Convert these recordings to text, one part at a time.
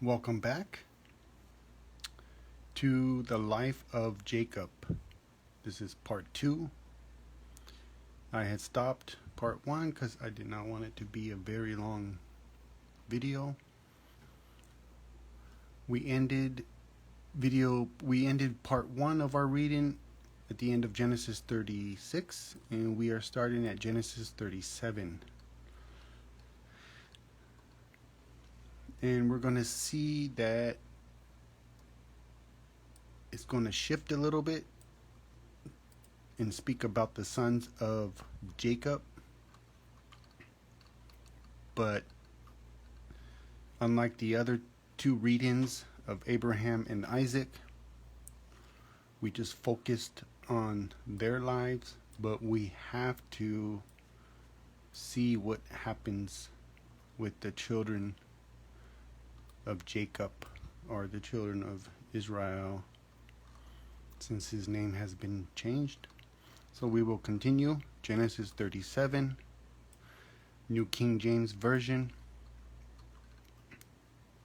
Welcome back to the life of Jacob. This is part 2. I had stopped part 1 because I did not want it to be a very long video. We ended part 1 of our reading at the end of Genesis 36, and we are starting at Genesis 37. And we're going to see that it's going to shift a little bit and speak about the sons of Jacob. But unlike the other two readings of Abraham and Isaac, we just focused on their lives, but we have to see what happens with the children of Jacob, or the children of Israel, since his name has been changed. So we will continue. Genesis 37, New King James Version,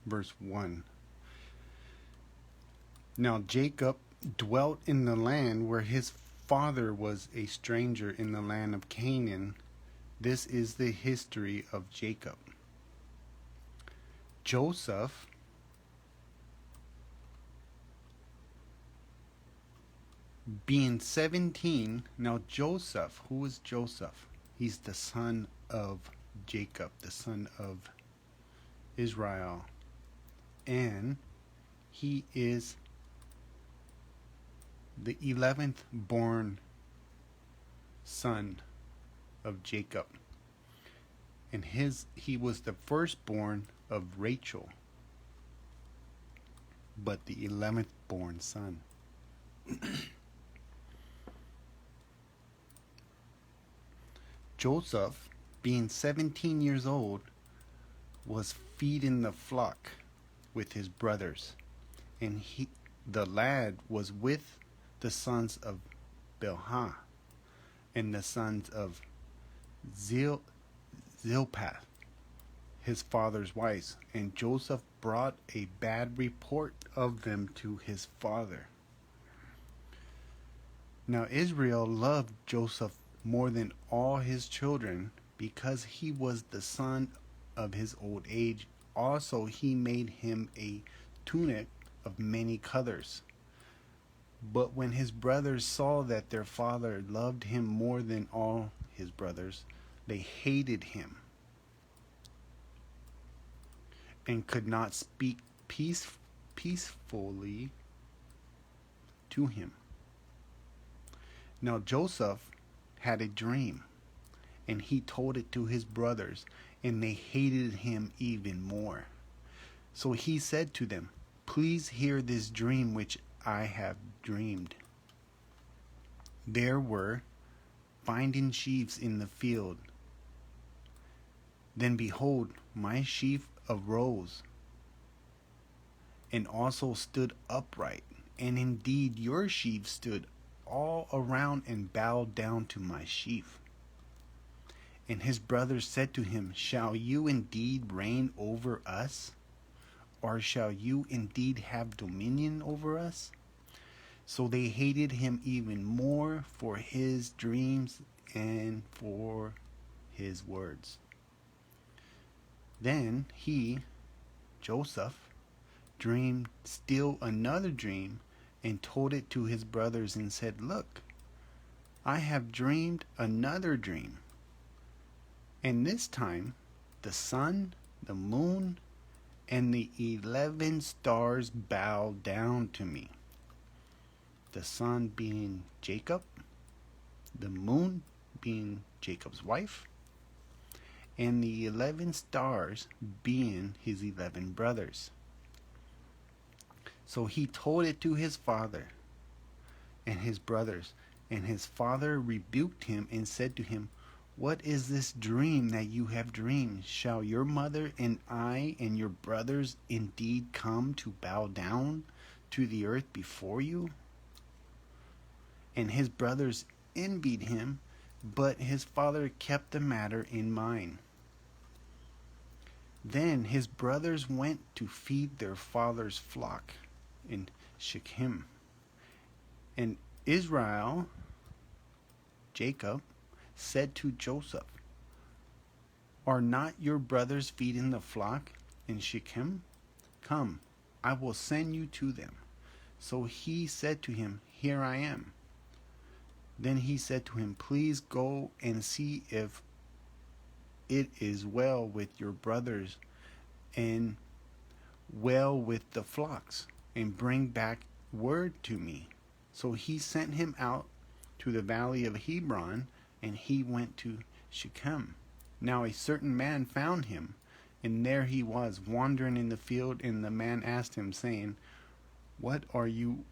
verse 1. Now Jacob dwelt in the land where his father was a stranger, in the land of Canaan. This is the history of Jacob. Joseph being 17. Now Joseph, who is Joseph? He's the son of Jacob, the son of Israel, and he is the 11th born son of Jacob, and he was the firstborn of Rachel, but the 11th born son. Joseph, being 17 years old, was feeding the flock with his brothers, and the lad was with the sons of Bilhah and the sons of Zilpah, his father's wives, and Joseph brought a bad report of them to his father. Now Israel loved Joseph more than all his children, because he was the son of his old age. Also he made him a tunic of many colors. But when his brothers saw that their father loved him more than all his brothers, they hated him and could not speak peacefully to him. Now Joseph had a dream, and he told it to his brothers, and they hated him even more. So he said to them, "Please hear this dream which I have dreamed. There were binding sheaves in the field. Then behold, my sheaf arose, and also stood upright, and indeed your sheaf stood all around and bowed down to my sheaf." And his brothers said to him, "Shall you indeed reign over us? Or shall you indeed have dominion over us?" So they hated him even more for his dreams and for his words. Then he, Joseph, dreamed still another dream, and told it to his brothers, and said, "Look, I have dreamed another dream. And this time the sun, the moon, and the 11 stars bow down to me." The sun being Jacob, the moon being Jacob's wife, and the 11 stars being his 11 brothers. So he told it to his father and his brothers, and his father rebuked him and said to him, "What is this dream that you have dreamed? Shall your mother and I and your brothers indeed come to bow down to the earth before you?" And his brothers envied him, but his father kept the matter in mind. Then his brothers went to feed their father's flock in Shechem. And Israel, Jacob, said to Joseph, "Are not your brothers feeding the flock in Shechem? Come, I will send you to them." So he said to him, "Here I am." Then he said to him, "Please go and see if it is well with your brothers and well with the flocks, and bring back word to me." So he sent him out to the valley of Hebron, and he went to Shechem. Now a certain man found him, and there he was, wandering in the field, and the man asked him, saying, What are you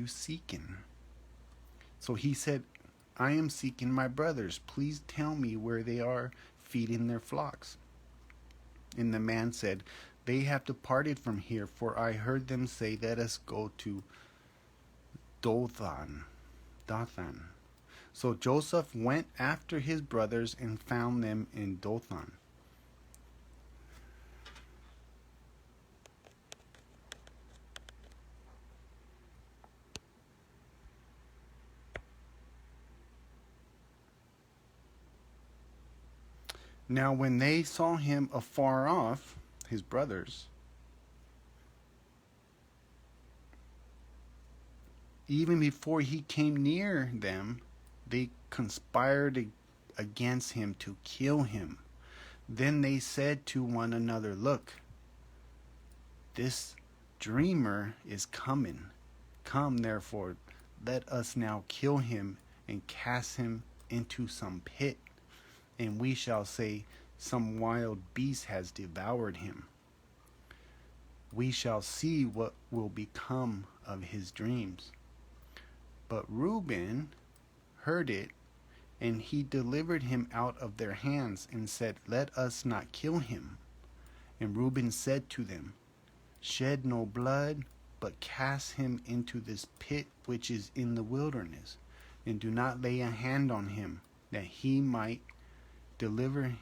seeking?" So he said, "I am seeking my brothers. Please tell me where they are feeding their flocks." And the man said, "They have departed from here, for I heard them say, 'Let us go to Dothan.'" So Joseph went after his brothers and found them in Dothan. Now when they saw him afar off, his brothers, even before he came near them, they conspired against him to kill him. Then they said to one another, "Look, this dreamer is coming. Come, therefore, let us now kill him and cast him into some pit, and we shall say, 'Some wild beast has devoured him.' We shall see what will become of his dreams." But Reuben heard it, and he delivered him out of their hands and said, "Let us not kill him." And Reuben said to them, "Shed no blood, but cast him into this pit which is in the wilderness, and do not lay a hand on him, that he might deliver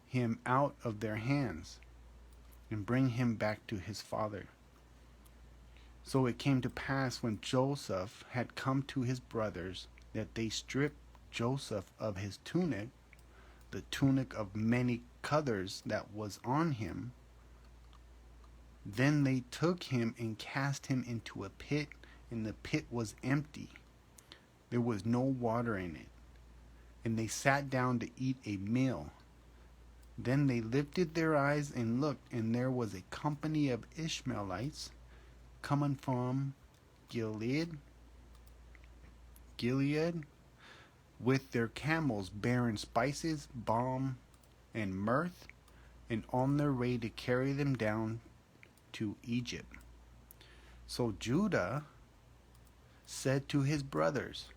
him out of their hands, and bring him back to his father." So it came to pass, when Joseph had come to his brothers, that they stripped Joseph of his tunic, the tunic of many colors that was on him. Then they took him and cast him into a pit, and the pit was empty. There was no water in it. And they sat down to eat a meal. Then they lifted their eyes and looked, and there was a company of Ishmaelites coming from Gilead, with their camels bearing spices, balm, and myrrh, and on their way to carry them down to Egypt. So Judah said to his brothers,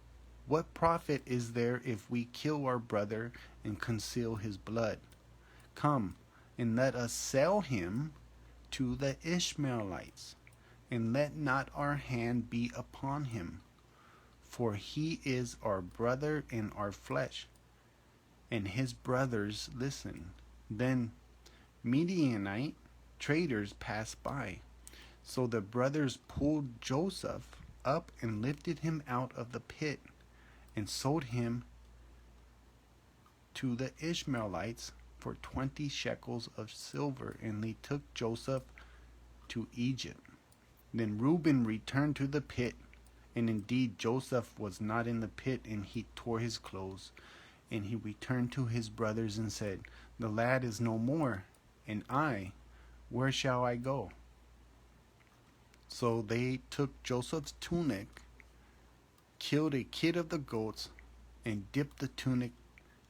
"What profit is there if we kill our brother and conceal his blood? Come, and let us sell him to the Ishmaelites, and let not our hand be upon him, for he is our brother and our flesh." And his brothers listened. Then Midianite traders passed by. So the brothers pulled Joseph up and lifted him out of the pit, and sold him to the Ishmaelites for 20 shekels of silver, and they took Joseph to Egypt. Then Reuben returned to the pit, and indeed Joseph was not in the pit, and he tore his clothes. And he returned to his brothers and said, "The lad is no more, and I, where shall I go?" So they took Joseph's tunic, killed a kid of the goats, and dipped the tunic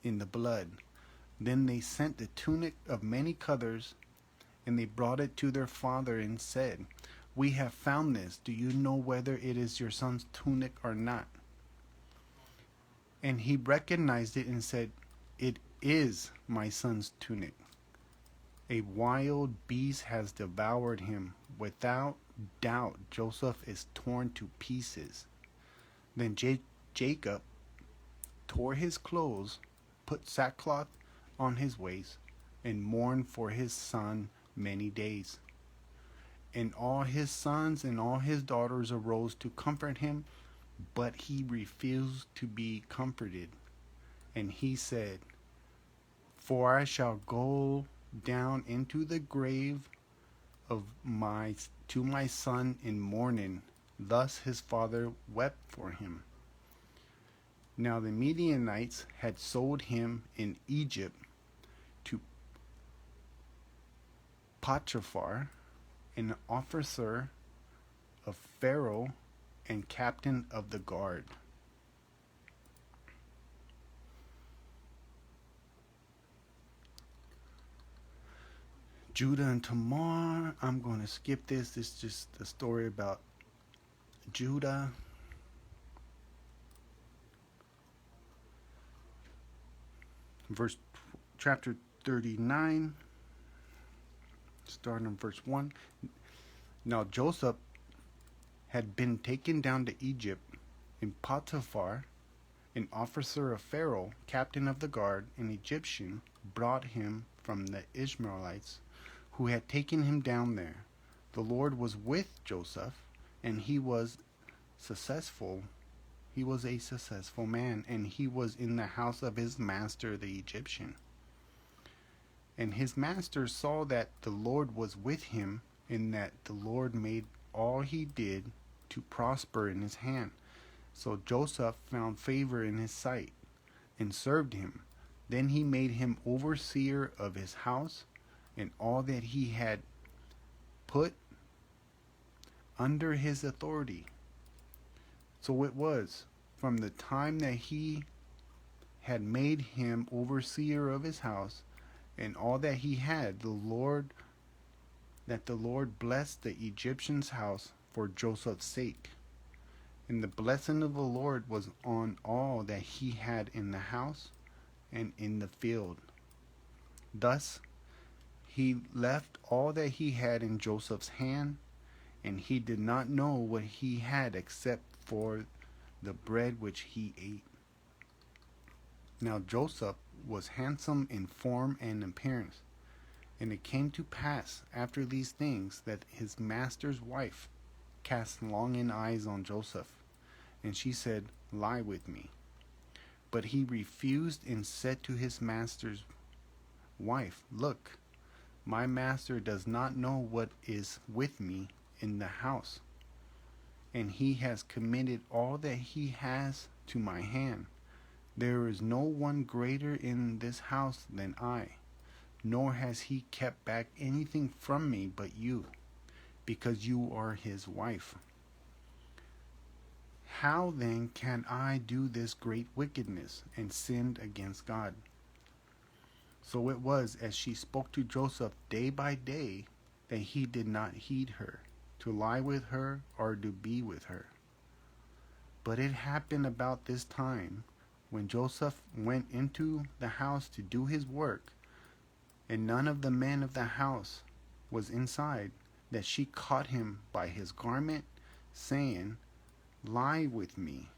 in the blood. Then they sent the tunic of many colors, and they brought it to their father and said, "We have found this. Do you know whether it is your son's tunic or not?" And he recognized it and said, "It is my son's tunic. A wild beast has devoured him. Without doubt, Joseph is torn to pieces." Then Jacob tore his clothes, put sackcloth on his ways, and mourned for his son many days. And all his sons and all his daughters arose to comfort him, but he refused to be comforted. And he said, For I shall go down into the grave of my son in mourning. Thus his father wept for him. Now the Midianites had sold him in Egypt to Potiphar, an officer of Pharaoh and captain of the guard. Judah and Tamar. I'm going to skip this. This is just a story about Judah. Chapter 39, starting in verse 1. Now Joseph had been taken down to Egypt, and Potiphar, an officer of Pharaoh, captain of the guard, an Egyptian, brought him from the Ishmaelites who had taken him down there. The Lord was with Joseph, and he was successful. He was a successful man, and he was in the house of his master, the Egyptian. And his master saw that the Lord was with him, and that the Lord made all he did to prosper in his hand. So Joseph found favor in his sight, and served him. Then he made him overseer of his house, and all that he had put under his authority. So it was, from the time that he had made him overseer of his house, and all that he had, the Lord blessed the Egyptian's house for Joseph's sake. And the blessing of the Lord was on all that he had in the house and in the field. Thus he left all that he had in Joseph's hand, and he did not know what he had except for the bread which he ate. Now Joseph was handsome in form and appearance. And it came to pass after these things that his master's wife cast longing eyes on Joseph, and she said, Lie with me. But he refused and said to his master's wife, Look, my master does not know what is with me in the house, and he has committed all that he has to my hand. There is no one greater in this house than I, nor has he kept back anything from me but you, because you are his wife. How then can I do this great wickedness and sin against God? So it was, as she spoke to Joseph day by day, that he did not heed her, to lie with her or to be with her. But it happened about this time, when Joseph went into the house to do his work, and none of the men of the house was inside, that she caught him by his garment, saying, Lie with me.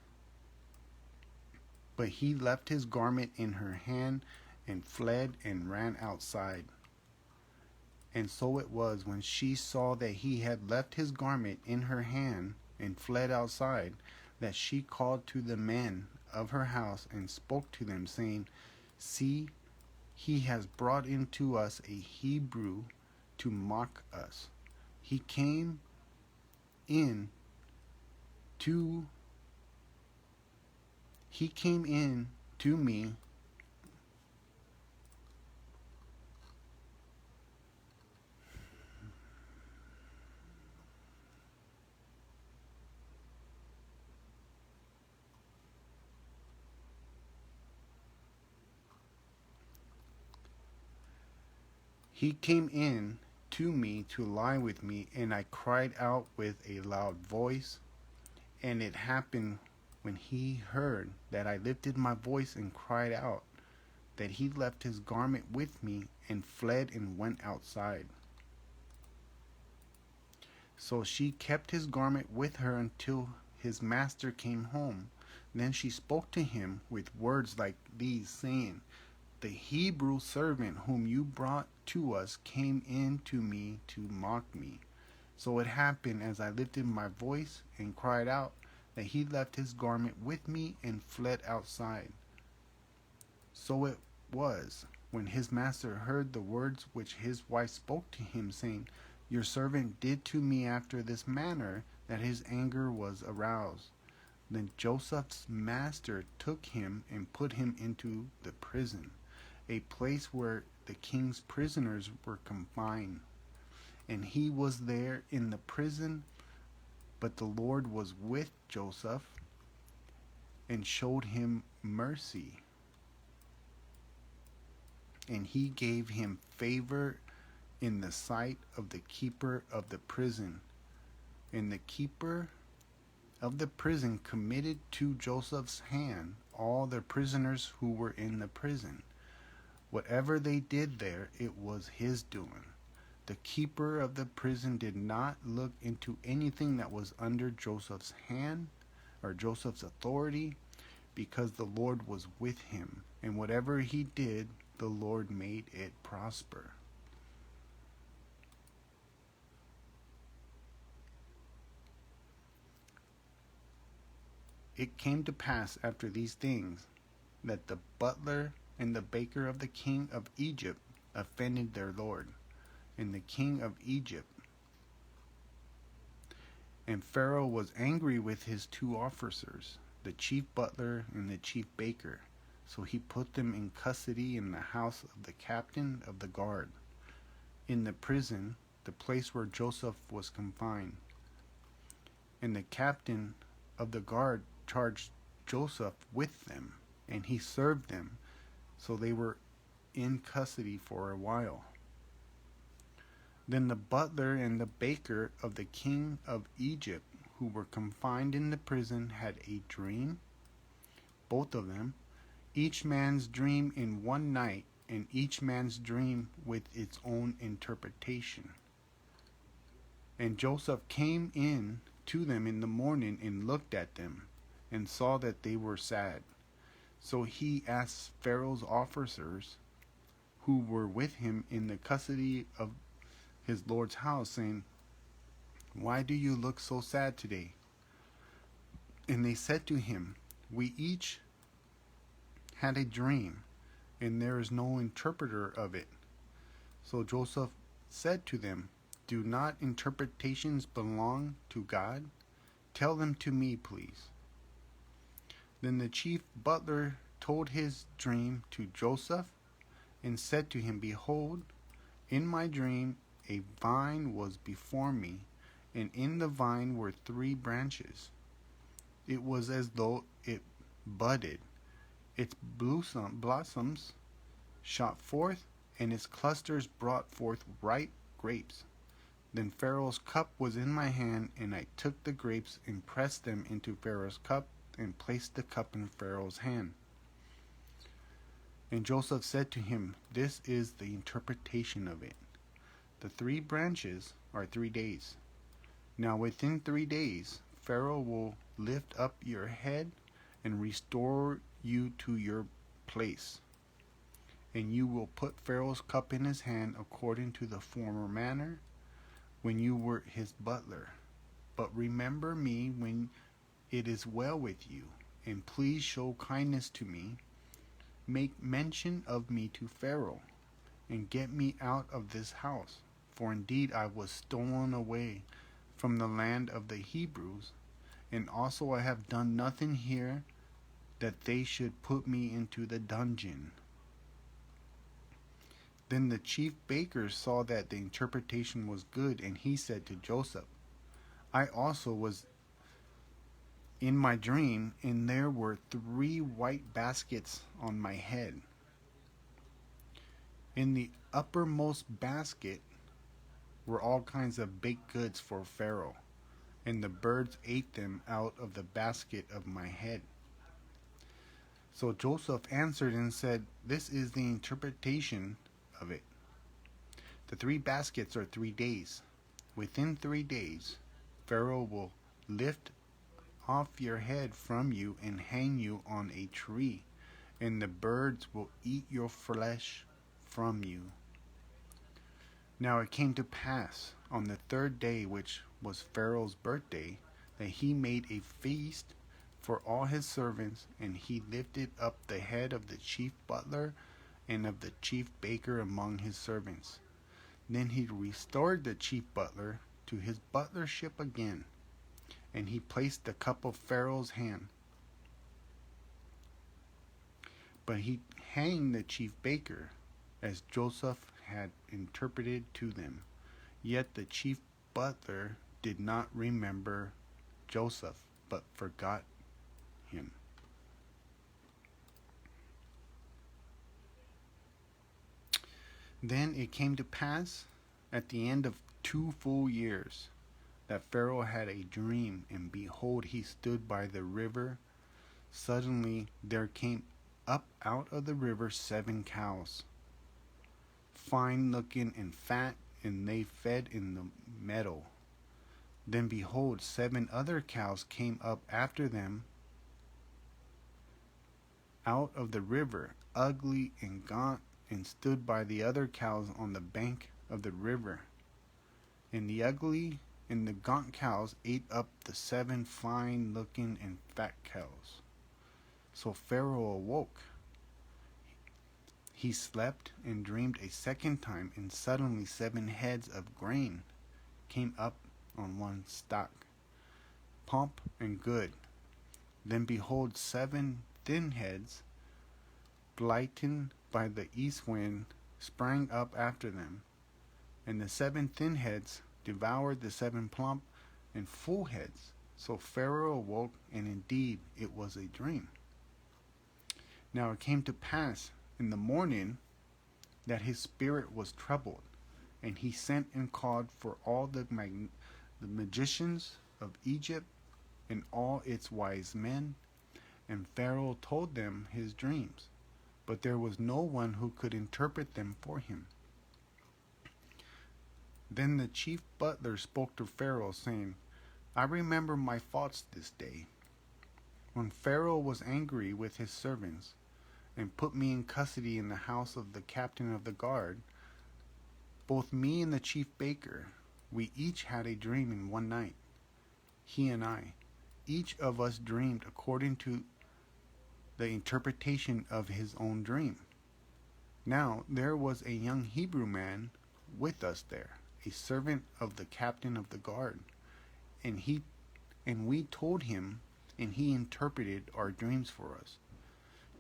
But he left his garment in her hand, and fled and ran outside. And so it was, when she saw that he had left his garment in her hand and fled outside, that she called to the men of her house and spoke to them, saying, See, he has brought into us a Hebrew to mock us. He came in to me He came in to me to lie with me, and I cried out with a loud voice. And it happened, when he heard that I lifted my voice and cried out, that he left his garment with me and fled and went outside. So she kept his garment with her until his master came home. Then she spoke to him with words like these, saying, the Hebrew servant whom you brought to us came in to me to mock me. So it happened as I lifted my voice and cried out that he left his garment with me and fled outside. So it was when his master heard the words which his wife spoke to him, saying, Your servant did to me after this manner, that his anger was aroused. Then Joseph's master took him and put him into the prison, a place where the king's prisoners were confined. And he was there in the prison, but the Lord was with Joseph and showed him mercy. And he gave him favor in the sight of the keeper of the prison. And the keeper of the prison committed to Joseph's hand all the prisoners who were in the prison. Whatever they did there, it was his doing. The keeper of the prison did not look into anything that was under Joseph's hand or Joseph's authority, because the Lord was with him, and whatever he did, the Lord made it prosper. It came to pass after these things that the butler and the baker of the king of Egypt offended their lord, and the king of Egypt. And Pharaoh was angry with his two officers, the chief butler and the chief baker. So he put them in custody in the house of the captain of the guard, in the prison, the place where Joseph was confined. And the captain of the guard charged Joseph with them, and he served them, so they were in custody for a while. Then the butler and the baker of the king of Egypt, who were confined in the prison, had a dream, both of them, each man's dream in one night, and each man's dream with its own interpretation. And Joseph came in to them in the morning and looked at them, and saw that they were sad. So he asked Pharaoh's officers, who were with him in the custody of his lord's house, saying, Why do you look so sad today? And they said to him, We each had a dream, and there is no interpreter of it. So Joseph said to them, Do not interpretations belong to God? Tell them to me, please. Then the chief butler told his dream to Joseph, and said to him, Behold, in my dream a vine was before me, and in the vine were 3 branches. It was as though it budded. Its blossoms shot forth, and its clusters brought forth ripe grapes. Then Pharaoh's cup was in my hand, and I took the grapes and pressed them into Pharaoh's cup, and placed the cup in Pharaoh's hand. And Joseph said to him, This is the interpretation of it. The 3 branches are 3 days. Now within 3 days Pharaoh will lift up your head and restore you to your place. And you will put Pharaoh's cup in his hand according to the former manner when you were his butler. But remember me when it is well with you, and please show kindness to me. Make mention of me to Pharaoh, and get me out of this house. For indeed I was stolen away from the land of the Hebrews, and also I have done nothing here that they should put me into the dungeon. Then the chief baker saw that the interpretation was good, and he said to Joseph, I also was in my dream, and there were 3 white baskets on my head. In the uppermost basket were all kinds of baked goods for Pharaoh, and the birds ate them out of the basket of my head. So Joseph answered and said, This is the interpretation of it. The 3 baskets are 3 days. Within 3 days, Pharaoh will lift off your head from you and hang you on a tree, and the birds will eat your flesh from you. Now it came to pass on the third day, which was Pharaoh's birthday, that he made a feast for all his servants, and he lifted up the head of the chief butler and of the chief baker among his servants. Then he restored the chief butler to his butlership again, and he placed the cup of Pharaoh's hand. But he hanged the chief baker, as Joseph had interpreted to them. Yet the chief butler did not remember Joseph, but forgot him. Then it came to pass, at the end of 2 full years, that Pharaoh had a dream, and behold, he stood by the river. Suddenly there came up out of the river 7 cows, fine looking and fat, and they fed in the meadow. Then behold, 7 other cows came up after them out of the river, ugly and gaunt, and stood by the other cows on the bank of the river. And the ugly and the gaunt cows ate up the 7 fine looking and fat cows. So Pharaoh awoke. He slept and dreamed a second time, and suddenly 7 heads of grain came up on one stalk, plump and good. Then behold, 7 thin heads, blighted by the east wind, sprang up after them. And the 7 thin heads devoured the 7 plump and full heads. So Pharaoh awoke, and indeed it was a dream. Now it came to pass in the morning that his spirit was troubled, and he sent and called for all the magicians of Egypt and all its wise men, and Pharaoh told them his dreams, but there was no one who could interpret them for him. Then the chief butler spoke to Pharaoh, saying, I remember my faults this day, when Pharaoh was angry with his servants, and put me in custody in the house of the captain of the guard. Both me and the chief baker, we each had a dream in one night, he and I. Each of us dreamed according to the interpretation of his own dream. Now there was a young Hebrew man with us there, a servant of the captain of the guard, and we told him, and he interpreted our dreams for us.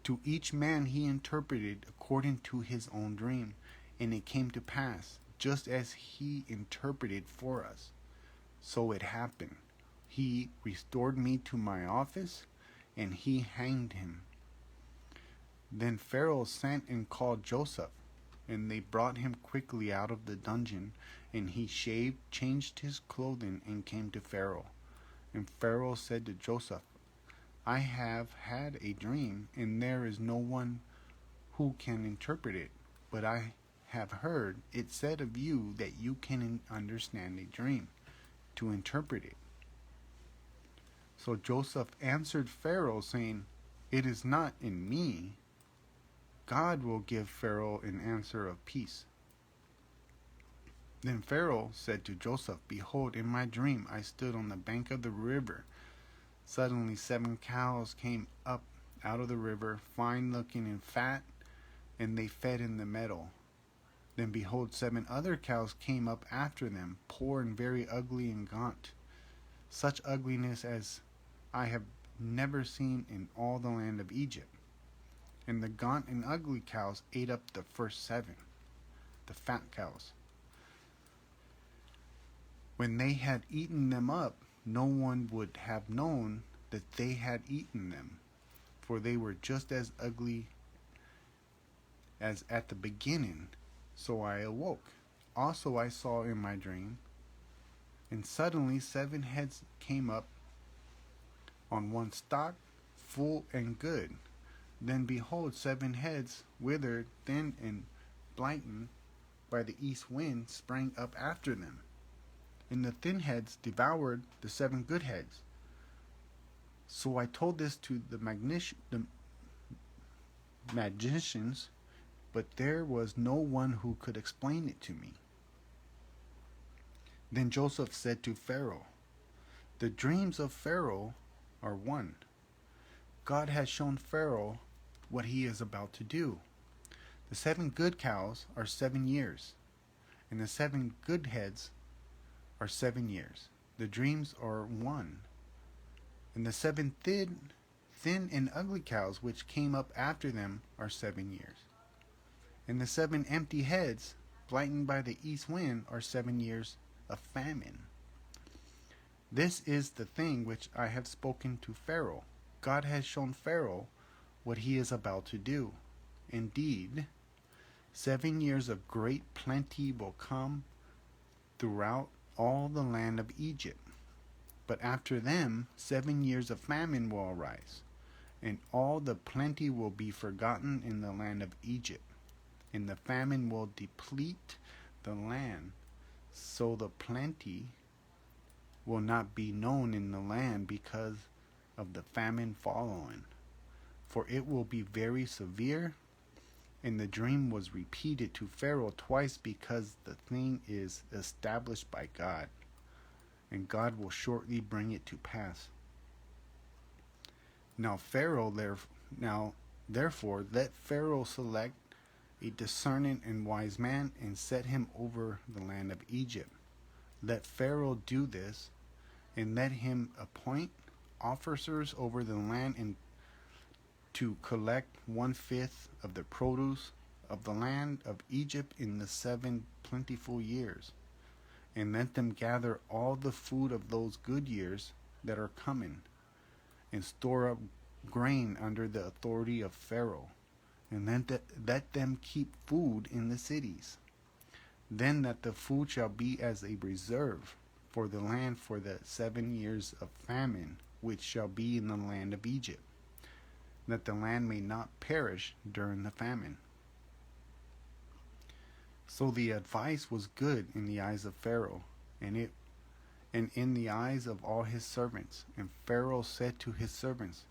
To each man he interpreted according to his own dream, and it came to pass, just as he interpreted for us. So it happened. He restored me to my office, and he hanged him. Then Pharaoh sent and called Joseph, and they brought him quickly out of the dungeon, and he shaved, changed his clothing, and came to Pharaoh. And Pharaoh said to Joseph, I have had a dream, and there is no one who can interpret it, but I have heard it said of you that you can understand a dream, to interpret it. So Joseph answered Pharaoh, saying, It is not in me. God will give Pharaoh an answer of peace. Then Pharaoh said to Joseph, Behold, in my dream I stood on the bank of the river. Suddenly 7 cows came up out of the river, fine looking and fat, and they fed in the meadow. Then behold, 7 other cows came up after them, poor and very ugly and gaunt, such ugliness as I have never seen in all the land of Egypt. And the gaunt and ugly cows ate up the first 7, the fat cows. When they had eaten them up, no one would have known that they had eaten them, for they were just as ugly as at the beginning. So I awoke. Also I saw in my dream, and suddenly 7 heads came up on one stalk, full and good. Then behold, 7 heads, withered, thin, and blighted by the east wind, sprang up after them. And the thin heads devoured the 7 good heads. So I told this to the magicians, but there was no one who could explain it to me. Then Joseph said to Pharaoh, "The dreams of Pharaoh are one. God has shown Pharaoh what he is about to do. The 7 good cows are 7 years, and the 7 good heads are 7 years. The dreams are one. And the 7 thin and ugly cows which came up after them are 7 years. And the 7 empty heads, blighted by the east wind, are 7 years of famine. This is the thing which I have spoken to Pharaoh. God has shown Pharaoh what he is about to do. Indeed, 7 years of great plenty will come throughout all the land of Egypt. But after them 7 years of famine will arise, and all the plenty will be forgotten in the land of Egypt, and the famine will deplete the land, so the plenty will not be known in the land because of the famine following. For it will be very severe." And the dream was repeated to Pharaoh twice, because the thing is established by God, and God will shortly bring it to pass. Now therefore let Pharaoh select a discerning and wise man and set him over the land of Egypt. Let Pharaoh do this, and let him appoint officers over the land and to collect 1/5 of the produce of the land of Egypt in the 7 plentiful years, and let them gather all the food of those good years that are coming, and store up grain under the authority of Pharaoh, and let them keep food in the cities. Then that the food shall be as a reserve for the land for the 7 years of famine which shall be in the land of Egypt, that the land may not perish during the famine. So the advice was good in the eyes of Pharaoh, and in the eyes of all his servants. And Pharaoh said to his servants,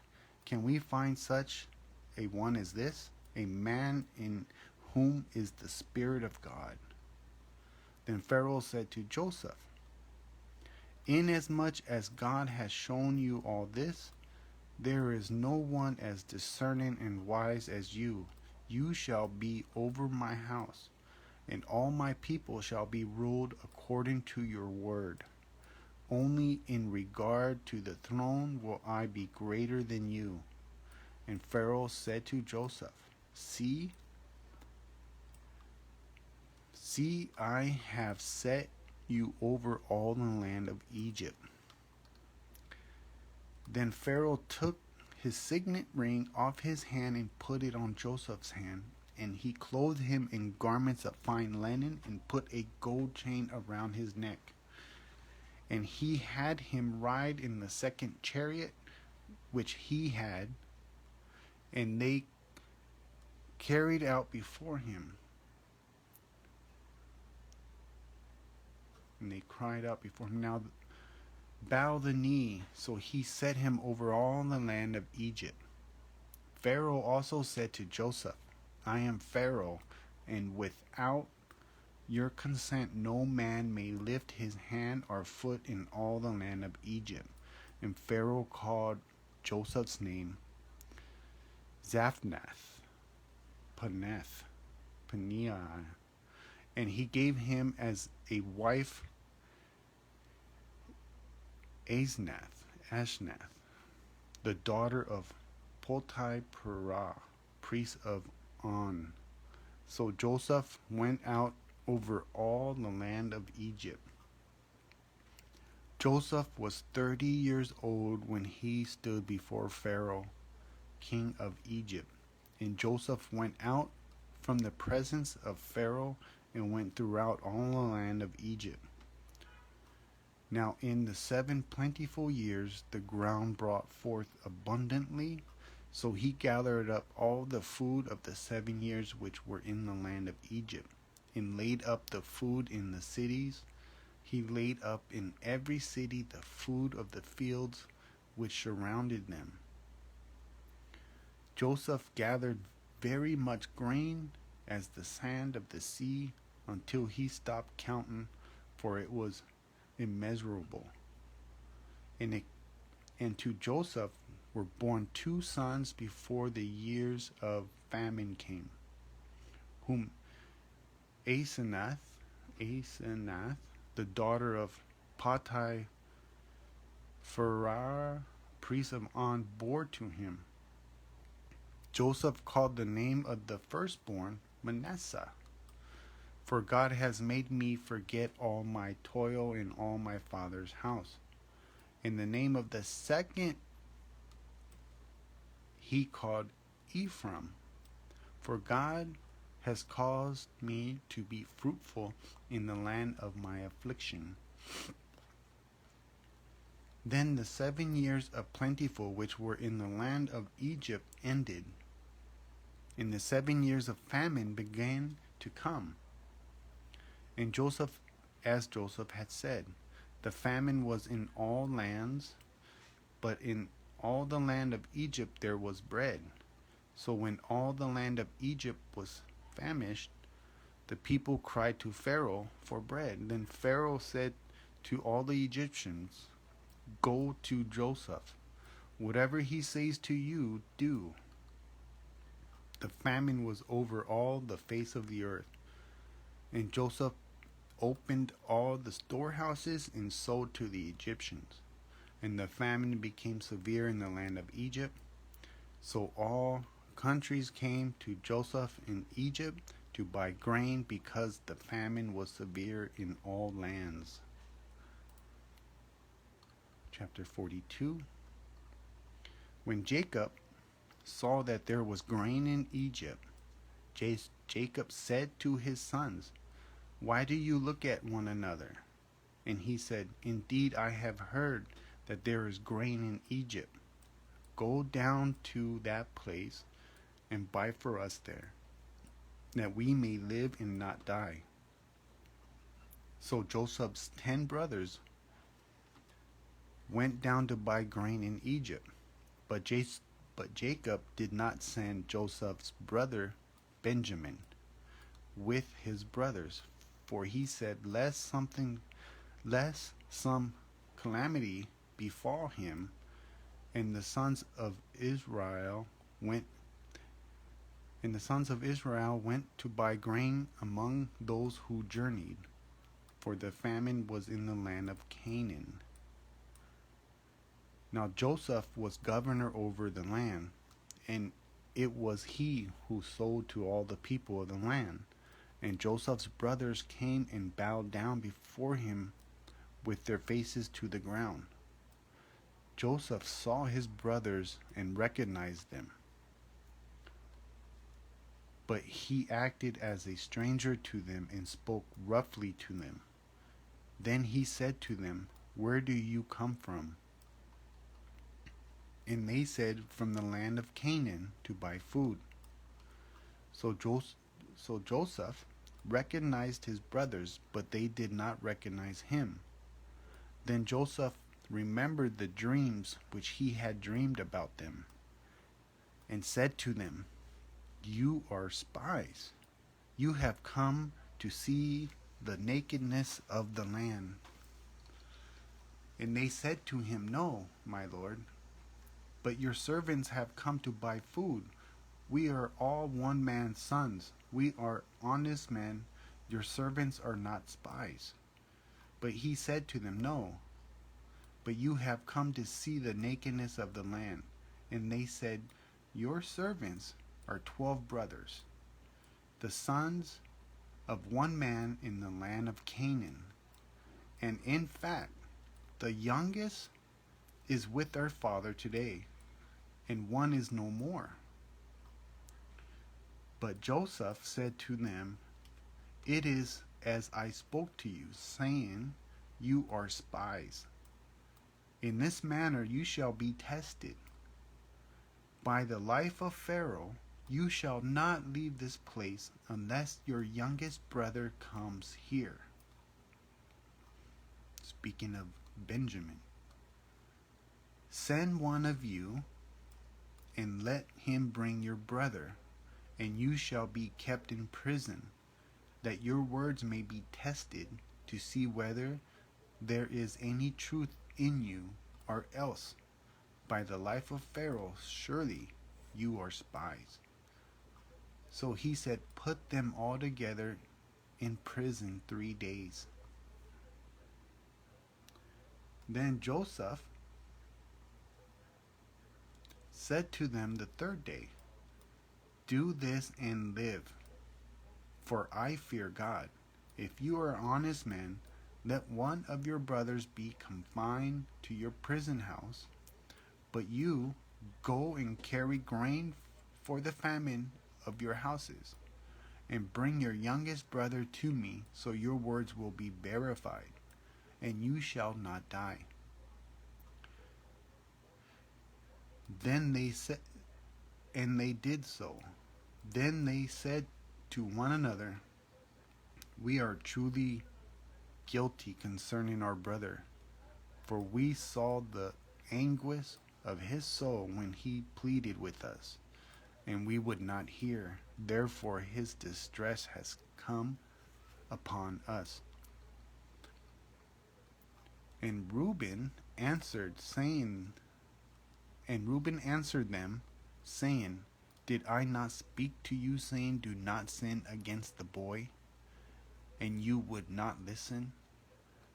"Can we find such a one as this, a man in whom is the Spirit of God?" Then Pharaoh said to Joseph, "Inasmuch as God has shown you all this, there is no one as discerning and wise as you. You shall be over my house, and all my people shall be ruled according to your word. Only in regard to the throne will I be greater than you." And Pharaoh said to Joseph, See, I have set you over all the land of Egypt." Then Pharaoh took his signet ring off his hand and put it on Joseph's hand, and he clothed him in garments of fine linen and put a gold chain around his neck. And he had him ride in the 2nd chariot which he had, and they carried out before him. And they cried out before him, "Now bow the knee." So he set him over all the land of Egypt. Pharaoh also said to Joseph, "I am Pharaoh, and without your consent no man may lift his hand or foot in all the land of Egypt." And Pharaoh called Joseph's name Zaphnath Paneah, and he gave him as a wife Ashnath, the daughter of Potipharah, priest of On. So Joseph went out over all the land of Egypt. Joseph was 30 years old when he stood before Pharaoh, king of Egypt. And Joseph went out from the presence of Pharaoh and went throughout all the land of Egypt. Now in the 7 plentiful years the ground brought forth abundantly, so he gathered up all the food of the 7 years which were in the land of Egypt, and laid up the food in the cities. He laid up in every city the food of the fields which surrounded them. Joseph gathered very much grain as the sand of the sea, until he stopped counting, for it was immeasurable. And to Joseph were born 2 sons before the years of famine came, whom Asenath, the daughter of Potiphar, priest of On, bore to him. Joseph called the name of the firstborn Manasseh, for God has made me forget all my toil in all my father's house. And the name of the second he called Ephraim, for God has caused me to be fruitful in the land of my affliction. Then the 7 years of plentiful which were in the land of Egypt ended, and the 7 years of famine began to come. And Joseph, as Joseph had said, the famine was in all lands, but in all the land of Egypt there was bread. So when all the land of Egypt was famished, the people cried to Pharaoh for bread. Then Pharaoh said to all the Egyptians, "Go to Joseph. Whatever he says to you, do." The famine was over all the face of the earth, and Joseph opened all the storehouses and sold to the Egyptians. And the famine became severe in the land of Egypt. So all countries came to Joseph in Egypt to buy grain, because the famine was severe in all lands. Chapter 42. When Jacob saw that there was grain in Egypt, Jacob said to his sons, "Why do you look at one another?" And he said, "Indeed, I have heard that there is grain in Egypt. Go down to that place and buy for us there, that we may live and not die." So Joseph's 10 brothers went down to buy grain in Egypt, but Jacob did not send Joseph's brother Benjamin with his brothers, for he said, lest some calamity befall him. And the sons of Israel went to buy grain among those who journeyed, for the famine was in the land of Canaan. Now Joseph was governor over the land, and it was he who sold to all the people of the land. And Joseph's brothers came and bowed down before him with their faces to the ground. Joseph saw his brothers and recognized them, but he acted as a stranger to them and spoke roughly to them. Then he said to them, "Where do you come from?" And they said, "From the land of Canaan, to buy food." So Joseph recognized his brothers, but they did not recognize him. Then Joseph remembered the dreams which he had dreamed about them, and said to them, "You are spies. You have come to see the nakedness of the land." And they said to him, "No, my lord, but your servants have come to buy food. We are all one man's sons. We are honest men. Your servants are not spies." But he said to them, "No, but you have come to see the nakedness of the land." And they said, "Your servants are 12 brothers, the sons of one man in the land of Canaan. And in fact, the youngest is with our father today, and one is no more." But Joseph said to them, "It is as I spoke to you, saying, you are spies. In this manner you shall be tested. By the life of Pharaoh, you shall not leave this place unless your youngest brother comes here." Speaking of Benjamin. "Send one of you and let him bring your brother, and you shall be kept in prison, that your words may be tested, to see whether there is any truth in you, or else, by the life of Pharaoh, surely you are spies. So he said, put them all together in prison 3 days. Then Joseph said to them the third day, do this and live, for I fear God. If you are honest men, let one of your brothers be confined to your prison house, but you go and carry grain for the famine of your houses, and bring your youngest brother to me, so your words will be verified, and you shall not die. Then they said, and they did so. Then they said to one another, we are truly guilty concerning our brother, for we saw the anguish of his soul when he pleaded with us, and we would not hear. Therefore his distress has come upon us. And Reuben answered them, saying, did I not speak to you, saying, do not sin against the boy? And you would not listen?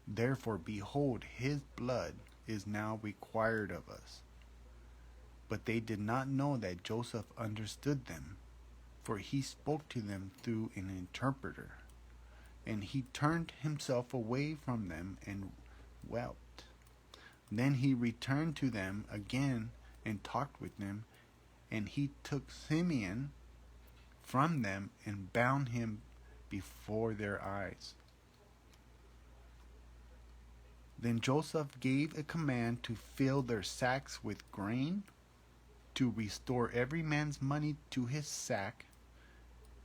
Therefore, behold, his blood is now required of us. But they did not know that Joseph understood them, for he spoke to them through an interpreter. And he turned himself away from them and wept. Then he returned to them again and talked with them, and he took Simeon from them and bound him before their eyes. Then Joseph gave a command to fill their sacks with grain, to restore every man's money to his sack,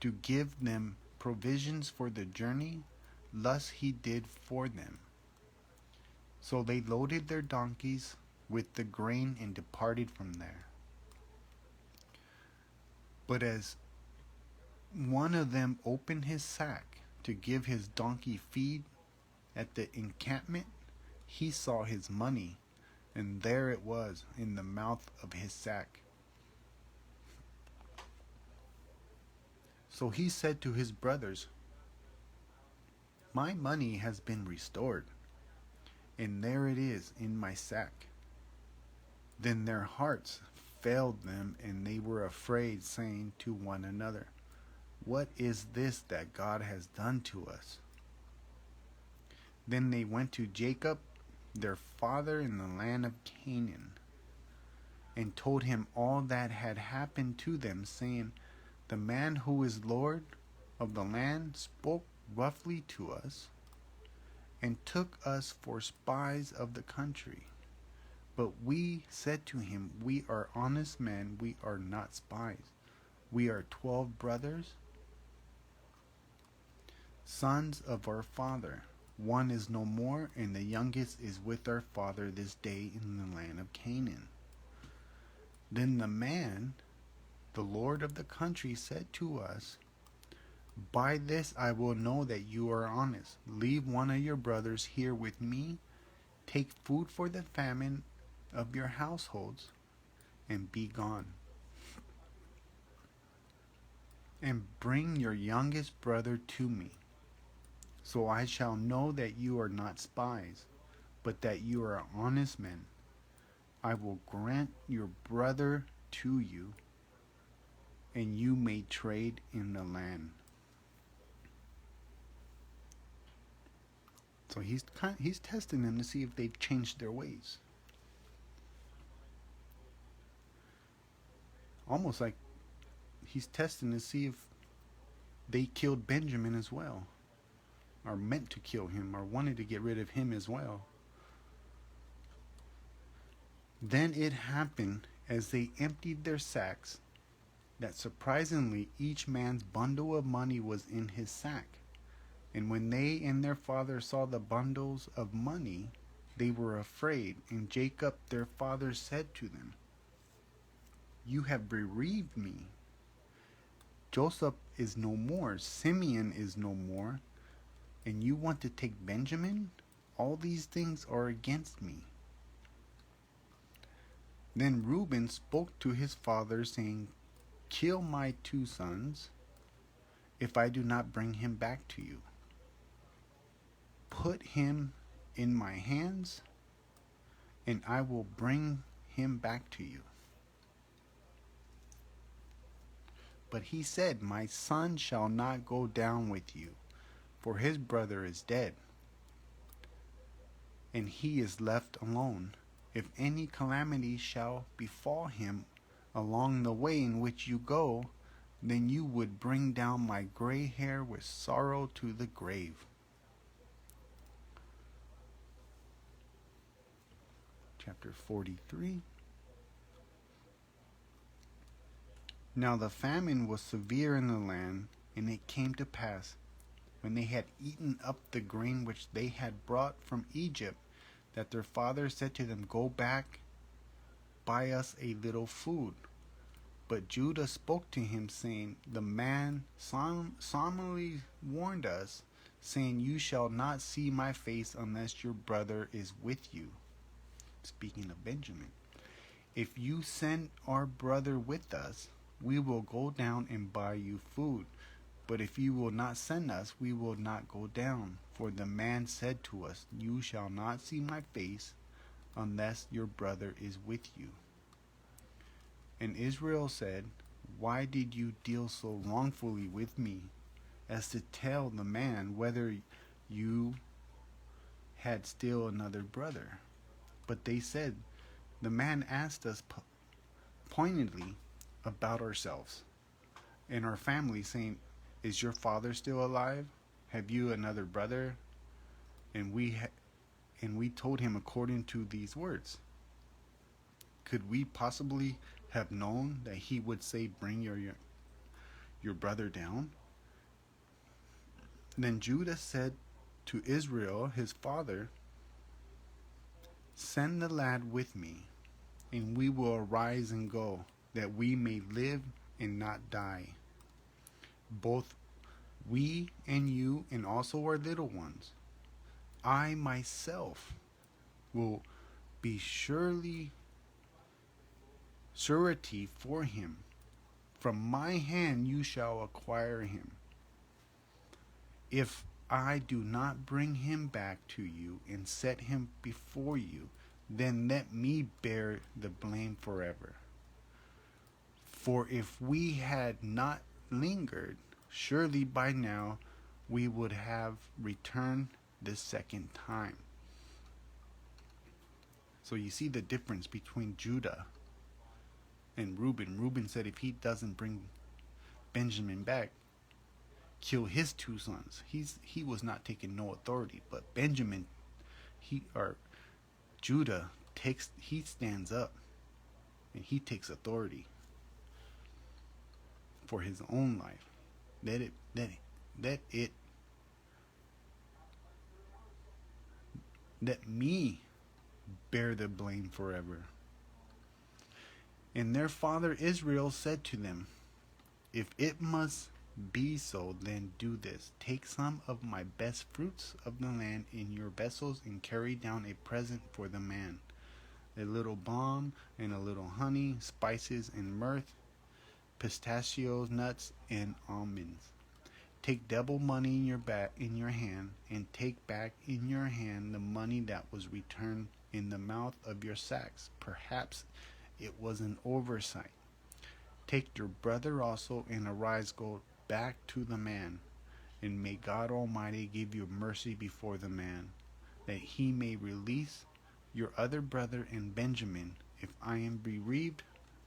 to give them provisions for the journey, thus he did for them. So they loaded their donkeys with the grain and departed from there. But as one of them opened his sack to give his donkey feed at the encampment, he saw his money, and there it was in the mouth of his sack. So he said to his brothers, my money has been restored, and there it is in my sack. Then their hearts failed them, and they were afraid, saying to one another, what is this that God has done to us? Then they went to Jacob, their father, in the land of Canaan, and told him all that had happened to them, saying, the man who is Lord of the land spoke roughly to us, and took us for spies of the country. But we said to him, we are honest men, we are not spies. We are 12 brothers, sons of our father. One is no more, and the youngest is with our father this day in the land of Canaan. Then the man, the Lord of the country, said to us, by this I will know that you are honest. Leave one of your brothers here with me, take food for the famine of your households, and be gone. And bring your youngest brother to me, so I shall know that you are not spies, but that you are honest men. I will grant your brother to you, and you may trade in the land. So he's testing them to see if they've changed their ways. Almost like he's testing to see if they killed Benjamin as well, or meant to kill him, or wanted to get rid of him as well. Then it happened, as they emptied their sacks, that surprisingly each man's bundle of money was in his sack. And when they and their father saw the bundles of money, they were afraid. And Jacob their father said to them, you have bereaved me Joseph is no more, Simeon is no more, and you want to take Benjamin? All these things are against me. Then Reuben spoke to his father, saying, Kill my 2 sons, if I do not bring him back to you. Put him in my hands, and I will bring him back to you. But he said, My son shall not go down with you, for his brother is dead, and he is left alone. If any calamity shall befall him along the way in which you go, then you would bring down my gray hair with sorrow to the grave. Chapter 43. Now the famine was severe in the land, and it came to pass, when they had eaten up the grain which they had brought from Egypt, that their father said to them, Go back, buy us a little food. But Judah spoke to him, saying, The man solemnly warned us, saying, You shall not see my face unless your brother is with you. Speaking of Benjamin. If you send our brother with us, we will go down and buy you food. But if you will not send us, we will not go down. For the man said to us, You shall not see my face unless your brother is with you. And Israel said, Why did you deal so wrongfully with me, as to tell the man whether you had still another brother? But they said, The man asked us pointedly about ourselves and our family, saying, Is your father still alive? Have you another brother? And we told him according to these words. Could we possibly have known that he would say, Bring your brother down? Then Judah said to Israel his father, Send the lad with me, and we will arise and go, that we may live and not die, both we and you, and also our little ones. I myself will be surety for him. From my hand you shall acquire him. If I do not bring him back to you and set him before you, then let me bear the blame forever. For if we had not lingered, surely by now we would have returned the second time. So you see the difference between Judah and Reuben. Reuben said if he doesn't bring Benjamin back, kill his 2 sons. He was not taking no authority, but Benjamin, Judah he stands up and he takes authority for his own life. Let me bear the blame forever. And their father Israel said to them, If it must be so, then do this. Take some of my best fruits of the land in your vessels and carry down a present for the man, a little balm and a little honey, spices and myrrh, pistachios, nuts, and almonds. Take double money in your hand, and take back in your hand the money that was returned in the mouth of your sacks. Perhaps it was an oversight. Take your brother also, and arise, go back to the man, and may God Almighty give you mercy before the man, that he may release your other brother and Benjamin. If I am bereaved,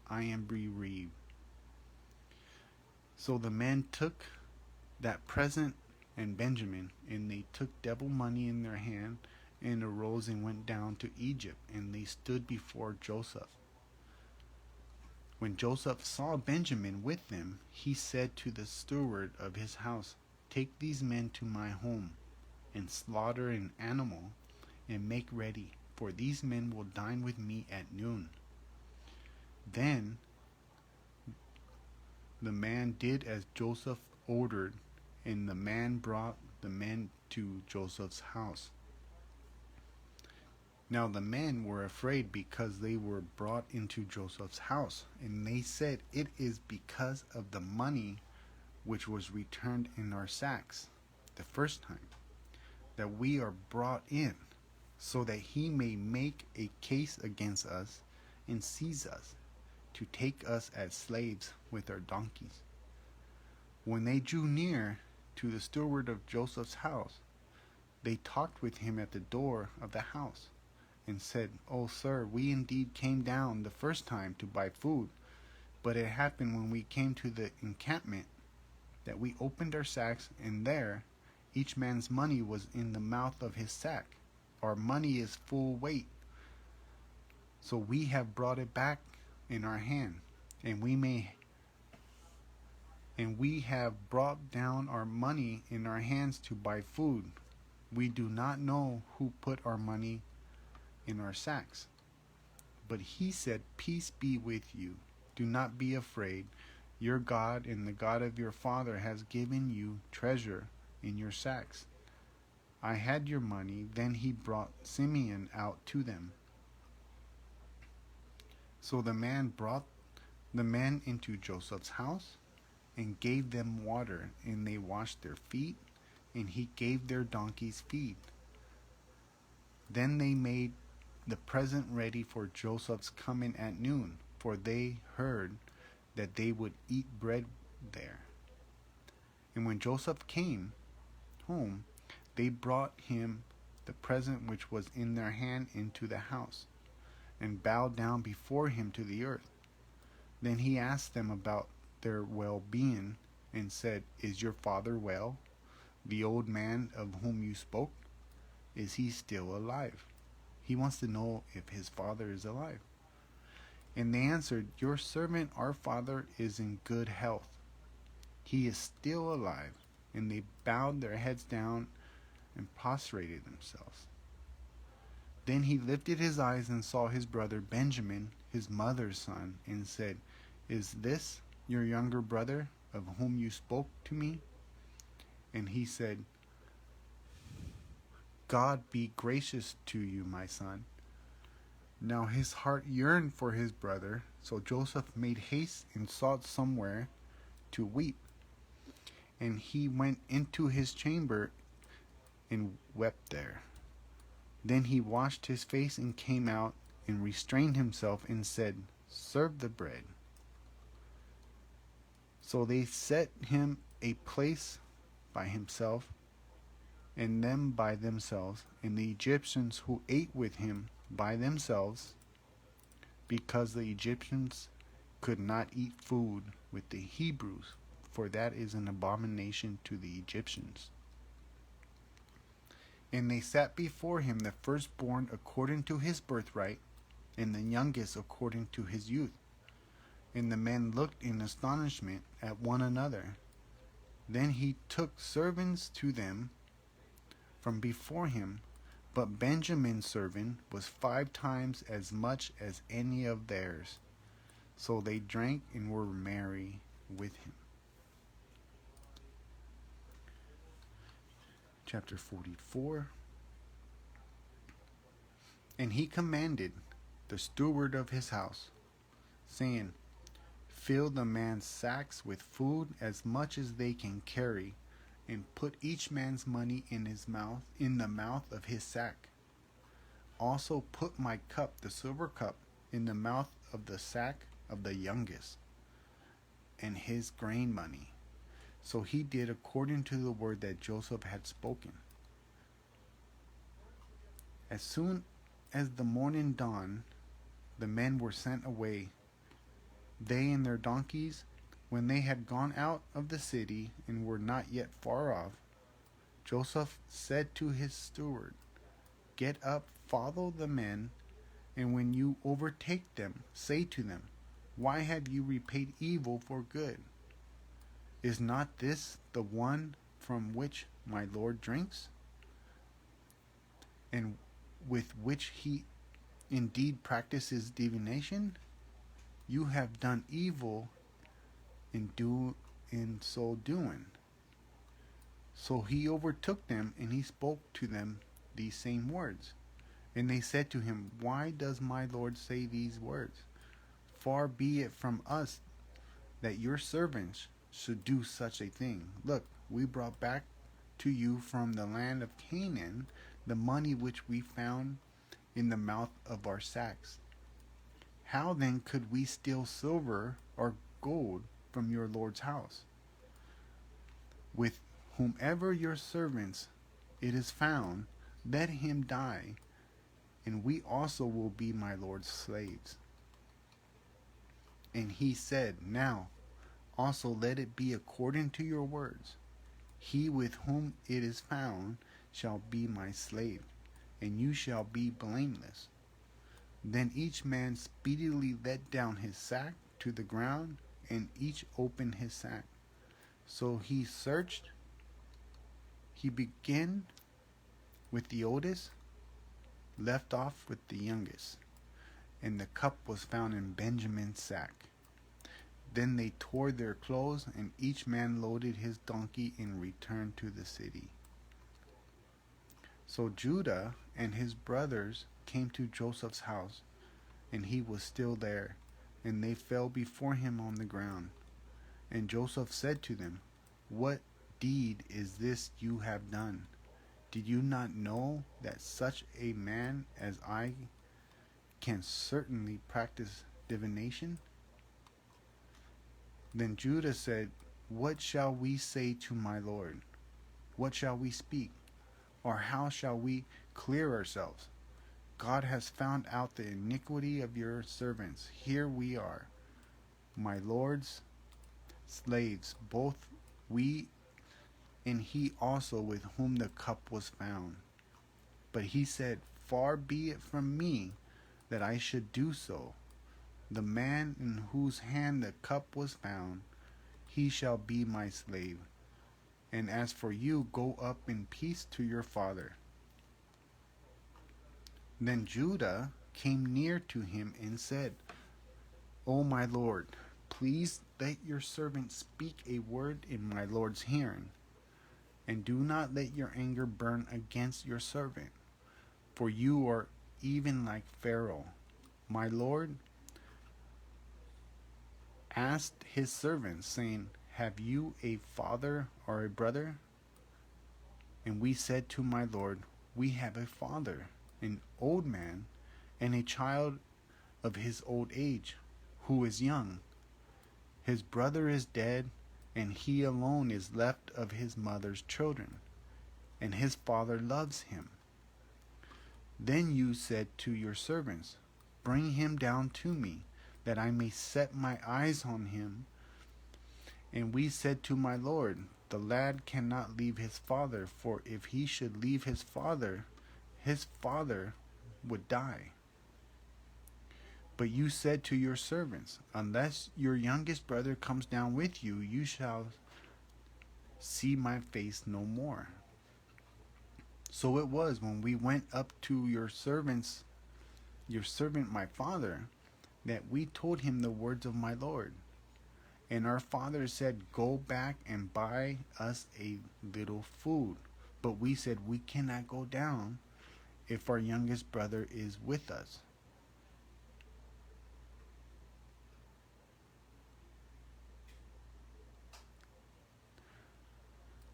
I am bereaved. So the men took that present and Benjamin, and they took double money in their hand, and arose and went down to Egypt, and they stood before Joseph. When Joseph saw Benjamin with them, he said to the steward of his house, Take these men to my home, and slaughter an animal, and make ready, for these men will dine with me at noon. Then The man did as Joseph ordered, and the man brought the men to Joseph's house. Now the men were afraid because they were brought into Joseph's house, and they said, "It is because of the money which was returned in our sacks the first time that we are brought in, so that he may make a case against us and seize us, to take us as slaves with our donkeys." When they drew near to the steward of Joseph's house, they talked with him at the door of the house, and said, "O sir, we indeed came down the first time to buy food, but it happened when we came to the encampment that we opened our sacks, and there each man's money was in the mouth of his sack. Our money is full weight, so we have brought it back in our hand, and we have brought down our money in our hands to buy food. We do not know who put our money in our sacks." But he said, "Peace be with you. Do not be afraid. Your God and the God of your father has given you treasure in your sacks. I had your money." Then he brought Simeon out to them. So the man brought the men into Joseph's house and gave them water, and they washed their feet, and he gave their donkeys feed. Then they made the present ready for Joseph's coming at noon, for they heard that they would eat bread there. And when Joseph came home, they brought him the present which was in their hand into the house, and bowed down before him to the earth. Then he asked them about their well-being, and said, "Is your father well? The old man of whom you spoke, is he still alive?" He wants to know if his father is alive. And they answered, "Your servant, our father, is in good health. He is still alive." And they bowed their heads down and prostrated themselves. Then he lifted his eyes and saw his brother Benjamin, his mother's son, and said, "Is this your younger brother of whom you spoke to me?" And he said, "God be gracious to you, my son." Now his heart yearned for his brother, so Joseph made haste and sought somewhere to weep. And he went into his chamber and wept there. Then he washed his face and came out and restrained himself and said, "Serve the bread." So they set him a place by himself, and them by themselves, and the Egyptians who ate with him by themselves, because the Egyptians could not eat food with the Hebrews, for that is an abomination to the Egyptians. And they sat before him the firstborn according to his birthright, and the youngest according to his youth. And the men looked in astonishment at one another. Then he took servants to them from before him, but Benjamin's servant was 5 times as much as any of theirs. So they drank and were merry with him. Chapter 44. And he commanded the steward of his house, saying, "Fill the man's sacks with food as much as they can carry, and put each man's money in the mouth of his sack. Also put my cup, the silver cup, in the mouth of the sack of the youngest, and his grain money." So he did according to the word that Joseph had spoken. As soon as the morning dawned, the men were sent away, they and their donkeys. When they had gone out of the city and were not yet far off, Joseph said to his steward, "Get up, follow the men, and when you overtake them, say to them, 'Why have you repaid evil for good? Is not this the one from which my Lord drinks, and with which he indeed practices divination? You have done evil in so doing. So he overtook them, and he spoke to them these same words. And they said to him, Why does my Lord say these words? Far be it from us that your servants should do such a thing. Look, we brought back to you from the land of Canaan the money which we found in the mouth of our sacks. How then could we steal silver or gold from your Lord's house? With whomever your servants it is found, let him die, and we also will be my Lord's slaves. And he said, Now also let it be according to your words. He with whom it is found shall be my slave, and you shall be blameless. Then each man speedily let down his sack to the ground, and each opened his sack. So he searched. He began with the oldest, left off with the youngest, and the cup was found in Benjamin's sack. Then they tore their clothes, and each man loaded his donkey and returned to the city. So Judah and his brothers came to Joseph's house, and he was still there, and they fell before him on the ground. And Joseph said to them, What deed is this you have done? Did you not know that such a man as I can certainly practice divination? Then Judah said, What shall we say to my Lord? What shall we speak? Or how shall we clear ourselves? God has found out the iniquity of your servants. Here we are, my Lord's slaves, both we and he also with whom the cup was found. But he said, Far be it from me that I should do so. The man in whose hand the cup was found, he shall be my slave. And as for you, go up in peace to your father. Then Judah came near to him and said, O my Lord, please let your servant speak a word in my Lord's hearing, and do not let your anger burn against your servant, for you are even like Pharaoh. My Lord asked his servants, saying, Have you a father or a brother? And we said to my Lord, We have a father, an old man, and a child of his old age, who is young. His brother is dead, and he alone is left of his mother's children, and his father loves him. Then you said to your servants, Bring him down to me, that I may set my eyes on him. And we said to my Lord, The lad cannot leave his father, for if he should leave his father would die. But you said to your servants, Unless your youngest brother comes down with you, you shall see my face no more. So it was when we went up to your servant my father, that we told him the words of my Lord. And our father said, Go back and buy us a little food. But we said, We cannot go down if our youngest brother is with us.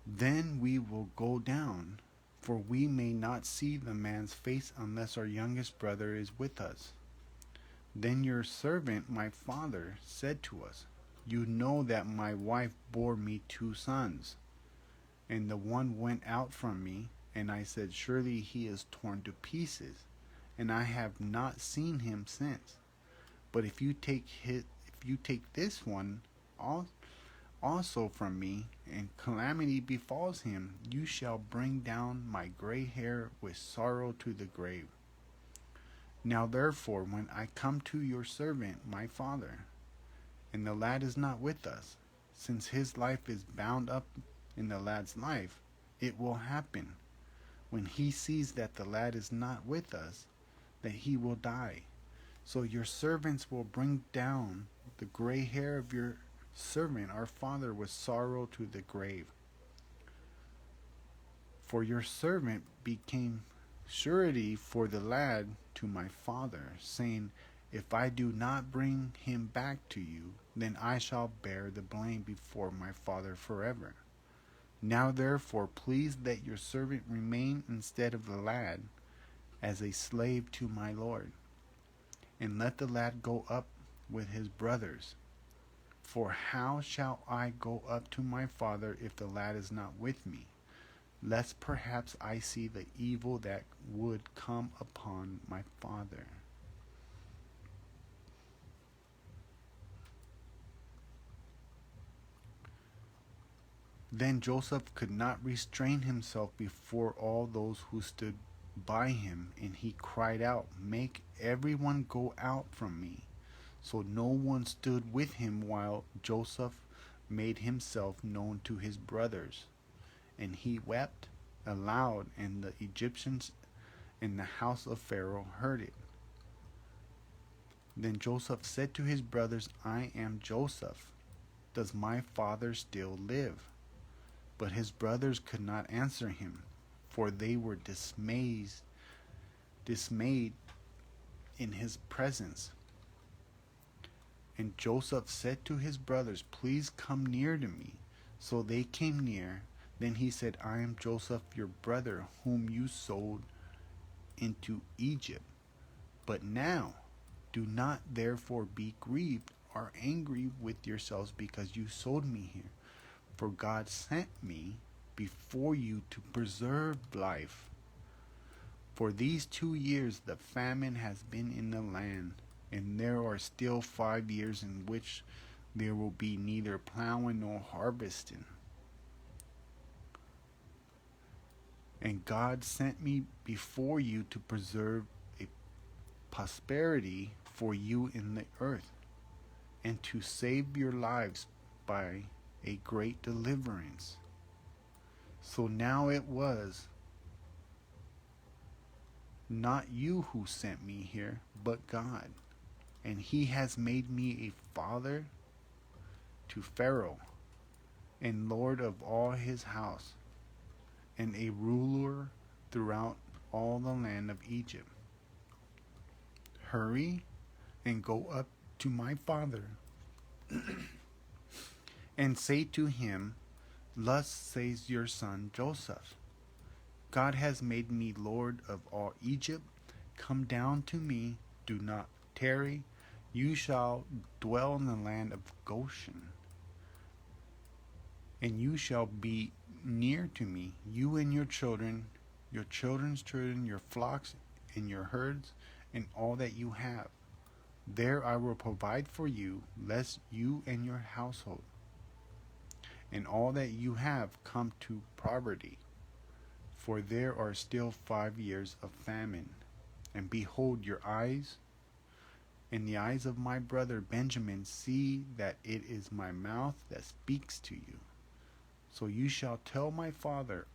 Then we will go down, for we may not see the man's face unless our youngest brother is with us. Then your servant, my father, said to us, You know that my wife bore me 2 sons, and the one went out from me, and I said, Surely he is torn to pieces, and I have not seen him since. But if you take this one also from me, and calamity befalls him, you shall bring down my gray hair with sorrow to the grave. Now therefore, when I come to your servant my father, and the lad is not with us, since his life is bound up in the lad's life, it will happen, when he sees that the lad is not with us, that he will die. So your servants will bring down the gray hair of your servant, our father, with sorrow to the grave. For your servant became surety for the lad to my father, saying, If I do not bring him back to you, then I shall bear the blame before my father forever. Now therefore please let your servant remain instead of the lad, as a slave to my lord, and let the lad go up with his brothers. For how shall I go up to my father if the lad is not with me? Lest perhaps I see the evil that would come upon my father. Then Joseph could not restrain himself before all those who stood by him, and he cried out, Make everyone go out from me. So no one stood with him while Joseph made himself known to his brothers. And he wept aloud, and the Egyptians in the house of Pharaoh heard it. Then Joseph said to his brothers, I am Joseph. Does my father still live? But his brothers could not answer him, for they were dismayed in his presence. And Joseph said to his brothers, Please come near to me. So they came near. Then he said, I am Joseph, your brother, whom you sold into Egypt. But now, do not therefore be grieved or angry with yourselves because you sold me here. For God sent me before you to preserve life. For these 2 years the famine has been in the land, and there are still 5 years in which there will be neither plowing nor harvesting. And God sent me before you to preserve a prosperity for you in the earth, and to save your lives by a great deliverance. So now it was not you who sent me here, but God. And he has made me a father to Pharaoh, and lord of all his house, and a ruler throughout all the land of Egypt. Hurry and go up to my father and say to him, Thus says your son Joseph, God has made me lord of all Egypt. Come down to me, do not tarry. You shall dwell in the land of Goshen, and you shall be near to me, you and your children, your children's children, your flocks and your herds, and all that you have. There I will provide for you, lest you and your household and all that you have come to poverty. For there are still 5 years of famine. And behold, your eyes and the eyes of my brother Benjamin see that it is my mouth that speaks to you. So you shall tell my father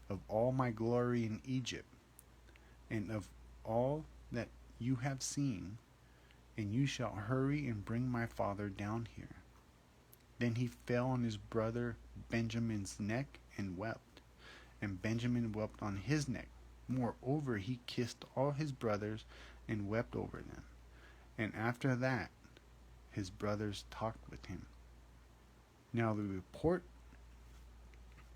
of all my glory in Egypt, and of all that you have seen, and you shall hurry and bring my father down here. Then he fell on his brother Benjamin's neck and wept, and Benjamin wept on his neck. Moreover, he kissed all his brothers and wept over them. And after that, his brothers talked with him. Now the report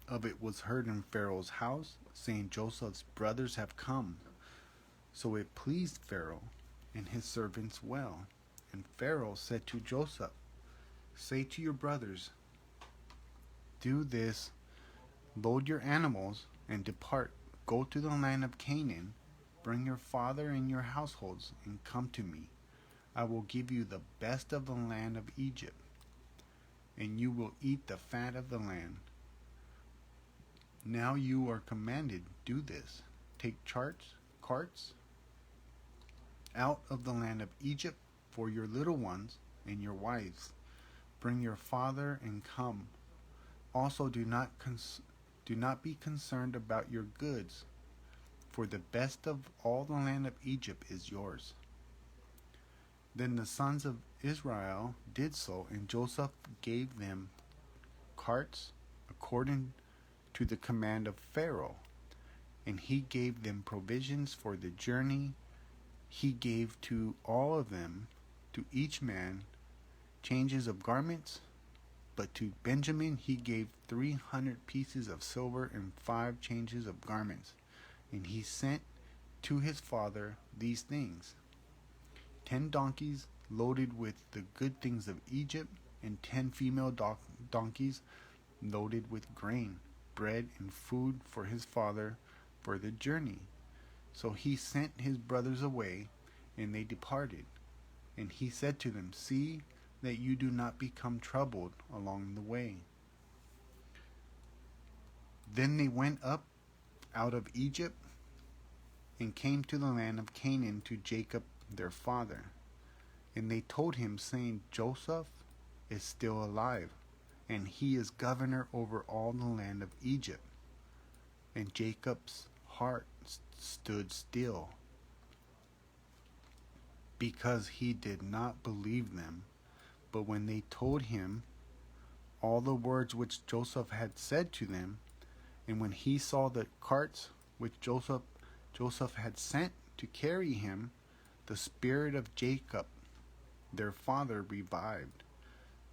of it was heard in Pharaoh's house, saying, Joseph's brothers have come. So it pleased Pharaoh and his servants well. And Pharaoh said to Joseph, Say to your brothers, Do this, load your animals, and depart. Go to the land of Canaan, bring your father and your households, and come to me. I will give you the best of the land of Egypt, and you will eat the fat of the land. Now you are commanded, do this. Take carts out of the land of Egypt for your little ones and your wives. Bring your father and come. Also do not be concerned about your goods, for the best of all the land of Egypt is yours. Then the sons of Israel did so, and Joseph gave them carts according to the command of Pharaoh, and he gave them provisions for the journey. He gave to all of them, to each man, changes of garments, but to Benjamin he gave 300 pieces of silver and 5 changes of garments. And he sent to his father these things: 10 donkeys loaded with the good things of Egypt, and 10 female donkeys loaded with grain, bread, and food for his father for the journey. So he sent his brothers away, and they departed. And he said to them, "See that you do not become troubled along the way." Then they went up out of Egypt and came to the land of Canaan to Jacob their father. And they told him, saying, "Joseph is still alive, and he is governor over all the land of Egypt." And Jacob's heart stood still, because he did not believe them. But when they told him all the words which Joseph had said to them, and when he saw the carts which Joseph had sent to carry him, the spirit of Jacob their father revived.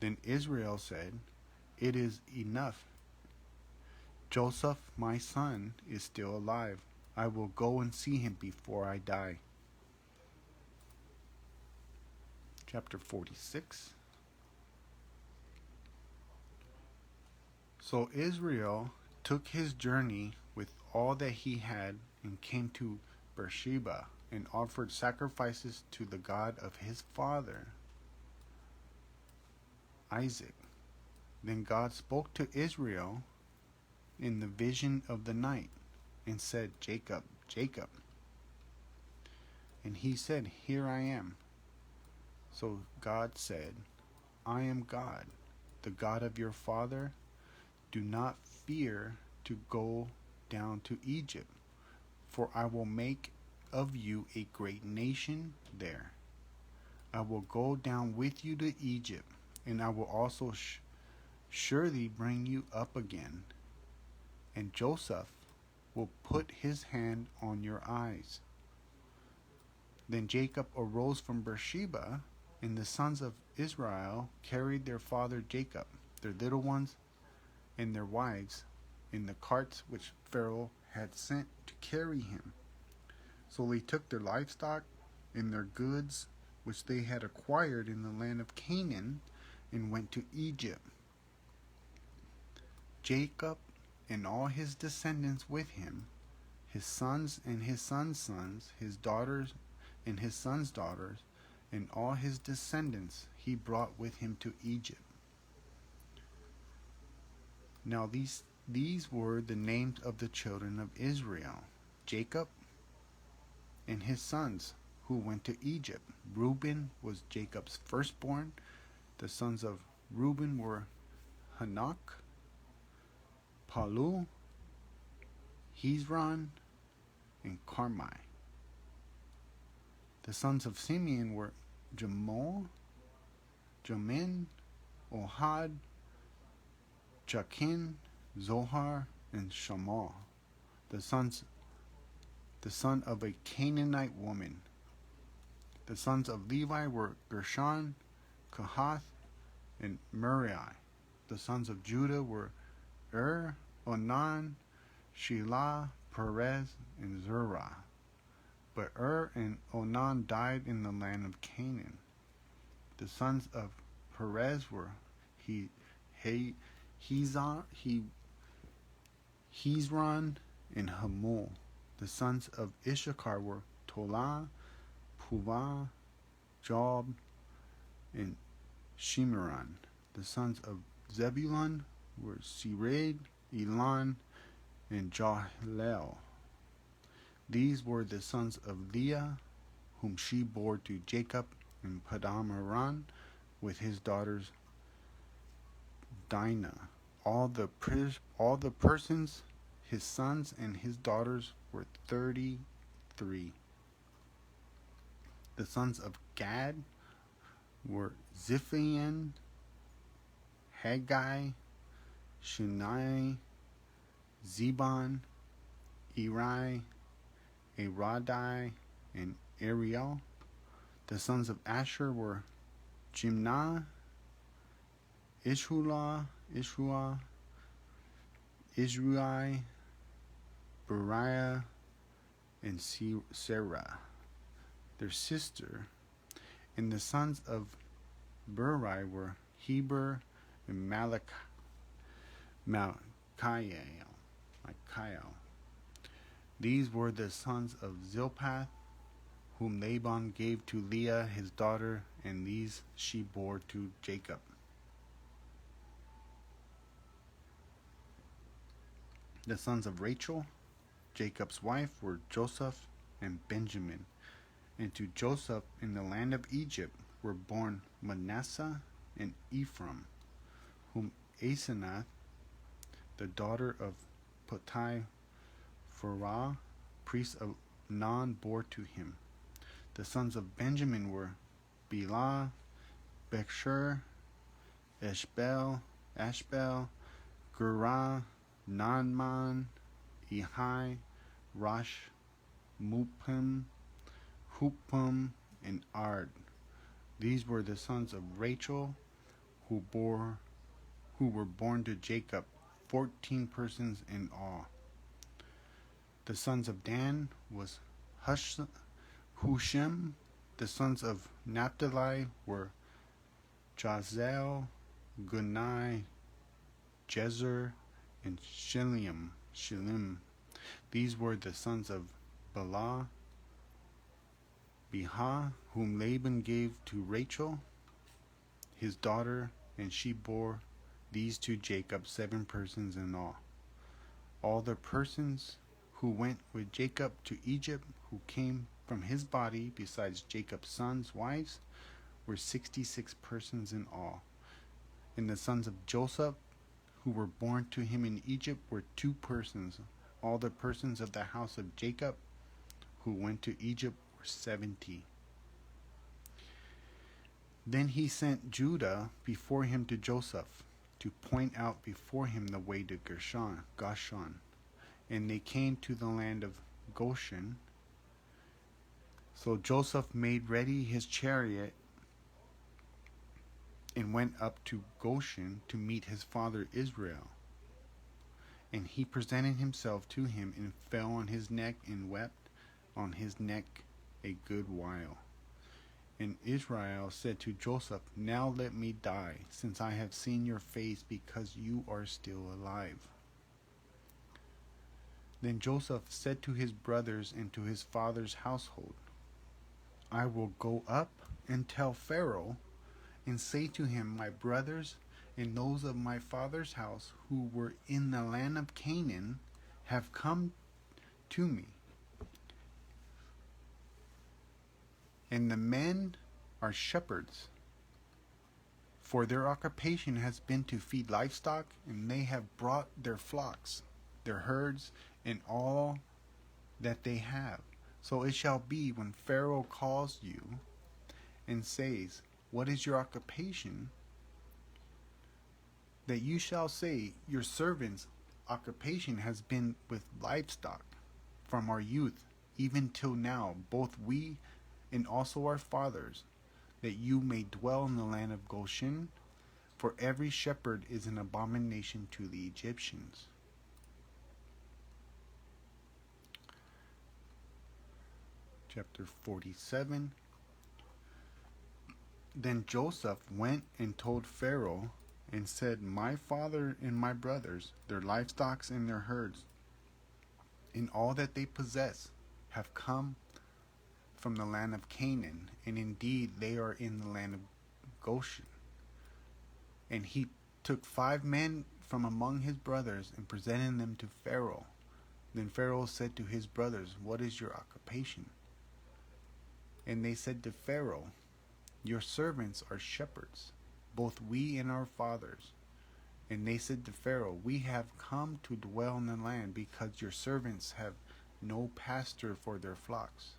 Then Israel said, "It is enough. Joseph, my son, is still alive. I will go and see him before I die." Chapter 46. So Israel took his journey with all that he had, and came to Beersheba, and offered sacrifices to the God of his father Isaac. Then God spoke to Israel in the vision of the night, and said, "Jacob, Jacob." And he said, "Here I am." So God said, "I am God, the God of your father. Do not fear to go down to Egypt, for I will make of you a great nation there. I will go down with you to Egypt, and I will also surely bring you up again. And Joseph will put his hand on your eyes." Then Jacob arose from Beersheba, and the sons of Israel carried their father Jacob, their little ones, and their wives, in the carts which Pharaoh had sent to carry him. So they took their livestock and their goods which they had acquired in the land of Canaan, and went to Egypt. Jacob and all his descendants with him, his sons and his sons' sons, his daughters and his sons' daughters, and all his descendants he brought with him to Egypt. Now these were the names of the children of Israel: Jacob and his sons who went to Egypt. Reuben was Jacob's firstborn. The sons of Reuben were Hanok, Palu, Hezron, and Carmi. The sons of Simeon were Jamin, Ohad, Jachin, Zohar, and Shamal, the son of a Canaanite woman. The sons of Levi were Gershon, Kohath, and Merari. The sons of Judah were Onan, Shelah, Perez, and Zerah. But and Onan died in the land of Canaan. The sons of Perez were Hezron, and Hamul. The sons of Issachar were Tola, Puvah, Job, and Shimeron. The sons of Zebulun were Sered, Elon, and Jahleel. These were the sons of Leah, whom she bore to Jacob in Paddan Aram with his daughters Dinah. All the persons, his sons and his daughters, were 33. The sons of Gad were Ziphian, Haggai, Shunai, Zebon, Eri, Aradai, and Ariel. The sons of Asher were Jimnah, Ishua, Israel, Beriah, and Sarah, their sister. And the sons of Beri were Heber and Malchiel. These were the sons of Zilpah, whom Laban gave to Leah his daughter, and these she bore to Jacob. The sons of Rachel, Jacob's wife, were Joseph and Benjamin. And to Joseph in the land of Egypt were born Manasseh and Ephraim, whom Asenath, the daughter of Potipharah, priest of Non, bore to him. The sons of Benjamin were Bela, Bechur, Ashbel, Gera, Naaman, Ehi, Rosh, Hupim, and Ard. These were the sons of Rachel, who were born to Jacob, 14 persons in all. The sons of Dan was Hushim. The sons of Naphtali were Jazel, Gunai, Jezer, and Shillim. These were the sons of Bela, Biha, whom Laban gave to Rachel, his daughter, and she bore these to Jacob, 7 persons in all. All the persons who went with Jacob to Egypt, who came from his body, besides Jacob's sons' wives, were 66 persons in all. And the sons of Joseph, who were born to him in Egypt, were 2 persons. All the persons of the house of Jacob, who went to Egypt, were 70. Then he sent Judah before him to Joseph, to point out before him the way to Goshen. And they came to the land of Goshen. So Joseph made ready his chariot and went up to Goshen to meet his father Israel. And he presented himself to him and fell on his neck and wept on his neck a good while. And Israel said to Joseph, "Now let me die, since I have seen your face, because you are still alive." Then Joseph said to his brothers and to his father's household, "I will go up and tell Pharaoh, and say to him, my brothers and those of my father's house who were in the land of Canaan have come to me. And the men are shepherds, for their occupation has been to feed livestock, and they have brought their flocks, their herds, and all that they have. So it shall be when Pharaoh calls you and says, what is your occupation? That you shall say, your servant's occupation has been with livestock from our youth, even till now, both we and also our fathers, that you may dwell in the land of Goshen, for every shepherd is an abomination to the Egyptians." Chapter 47. Then Joseph went and told Pharaoh and said, "My father and my brothers, their livestock and their herds, and all that they possess, have come from the land of Canaan, and indeed they are in the land of Goshen." And he took 5 men from among his brothers and presented them to Pharaoh. Then Pharaoh said to his brothers, "What is your occupation?" And they said to Pharaoh, "Your servants are shepherds, both we and our fathers." And they said to Pharaoh, "We have come to dwell in the land, because your servants have no pasture for their flocks.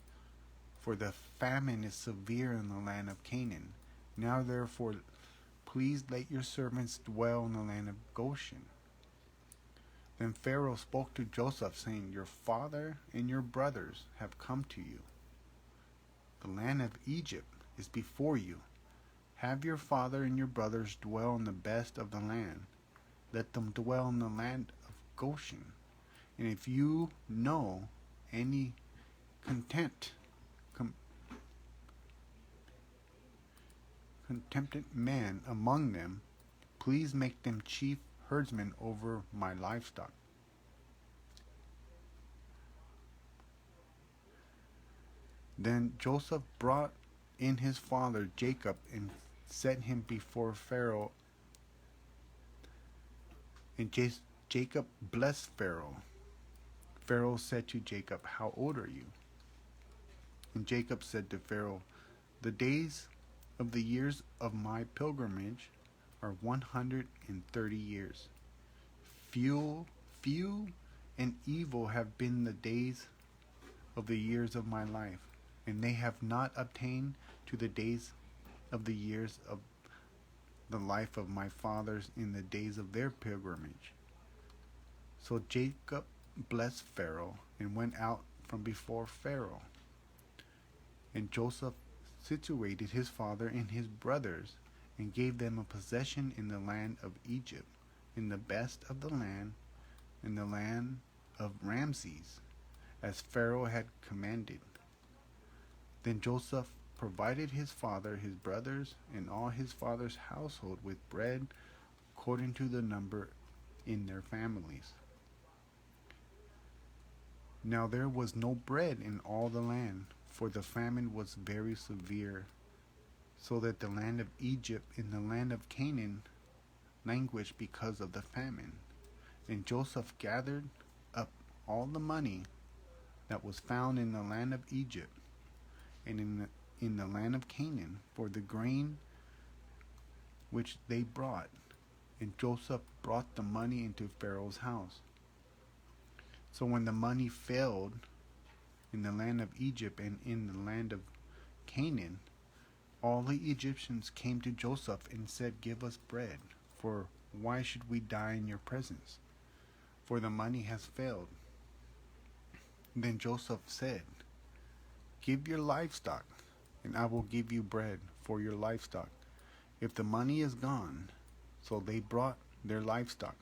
For the famine is severe in the land of Canaan, Now therefore, please let your servants dwell in the land of Goshen. Then Pharaoh spoke to Joseph, saying, Your father and your brothers have come to you. The land of Egypt is before you. Have your father and your brothers dwell in the best of the land. Let them dwell in the land of Goshen. And if you know any contented man among them, please make them chief herdsmen over my livestock. Then Joseph brought in his father Jacob and set him before Pharaoh. And Jacob blessed Pharaoh. Pharaoh said to Jacob, How old are you? And Jacob said to Pharaoh, The days of the years of my pilgrimage are 130 years. Few and evil have been the days of the years of my life, and they have not obtained to the days of the years of the life of my fathers in the days of their pilgrimage. So Jacob blessed Pharaoh and went out from before Pharaoh. And Joseph situated his father and his brothers and gave them a possession in the land of Egypt, in the best of the land, in the land of Ramses, as Pharaoh had commanded. Then Joseph provided his father, his brothers, and all his father's household with bread according to the number in their families. Now there was no bread in all the land, for the famine was very severe, so that the land of Egypt and the land of Canaan languished because of the famine. And Joseph gathered up all the money that was found in the land of Egypt and in the land of Canaan for the grain which they brought. And Joseph brought the money into Pharaoh's house. So when the money failed in the land of Egypt and in the land of Canaan, all the Egyptians came to Joseph and said, Give us bread, for why should we die in your presence? For the money has failed. Then Joseph said, Give your livestock, and I will give you bread for your livestock, if the money is gone. So they brought their livestock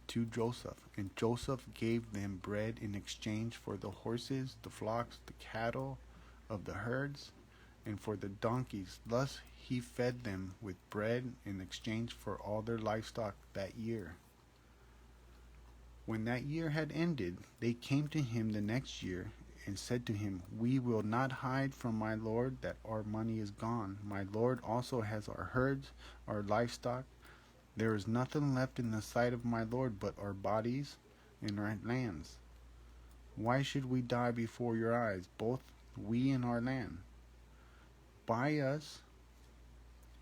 to Joseph, and Joseph gave them bread in exchange for the horses, the flocks, the cattle of the herds, and for the donkeys. Thus he fed them with bread in exchange for all their livestock that year. When that year had ended, they came to him the next year and said to him, We will not hide from my lord that our money is gone. My lord also has our herds, our livestock. There is nothing left in the sight of my lord but our bodies and our lands. Why should we die before your eyes, both we and our land? Buy us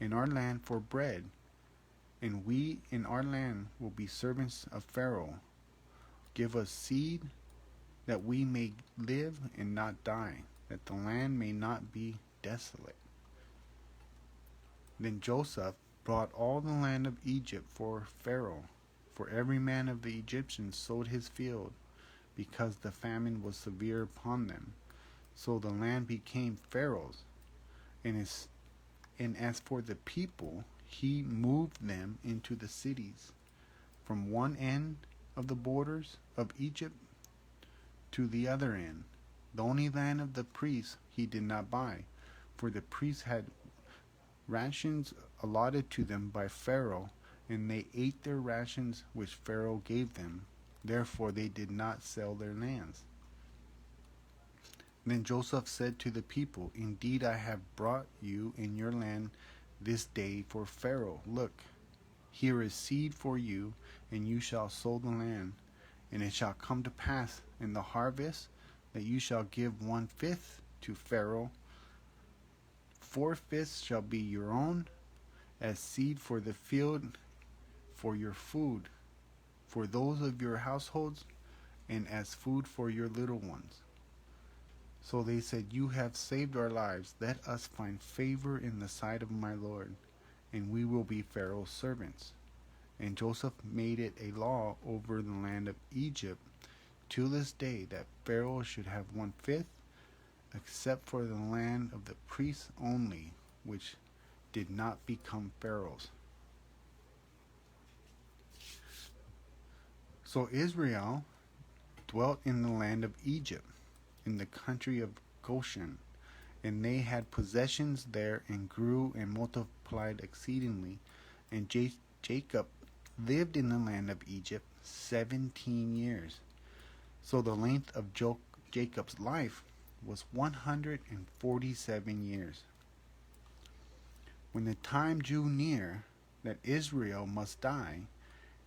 and our land for bread, and we and our land will be servants of Pharaoh. Give us seed that we may live and not die, that the land may not be desolate. Then Joseph brought all the land of Egypt for Pharaoh, for every man of the Egyptians sowed his field, because the famine was severe upon them. So the land became Pharaoh's, and as for the people, he moved them into the cities, from one end of the borders of Egypt to the other end. The only land of the priests he did not buy, for the priests had rations allotted to them by Pharaoh, and they ate their rations which Pharaoh gave them. Therefore they did not sell their lands. Then Joseph said to the people, Indeed, I have brought you in your land this day for Pharaoh. Look, here is seed for you, and you shall sow the land. And it shall come to pass in the harvest that you shall give 1/5 to Pharaoh. 4/5 shall be your own, as seed for the field, for your food, for those of your households, and as food for your little ones. So they said, "You have saved our lives. Let us find favor in the sight of my Lord, and we will be Pharaoh's servants." And Joseph made it a law over the land of Egypt to this day that Pharaoh should have 1/5, except for the land of the priests only, which did not become Pharaoh's. So Israel dwelt in the land of Egypt, in the country of Goshen, and they had possessions there, and grew and multiplied exceedingly. And Jacob lived in the land of Egypt 17 years. So the length of Jacob's life was 147 years. When the time drew near that Israel must die,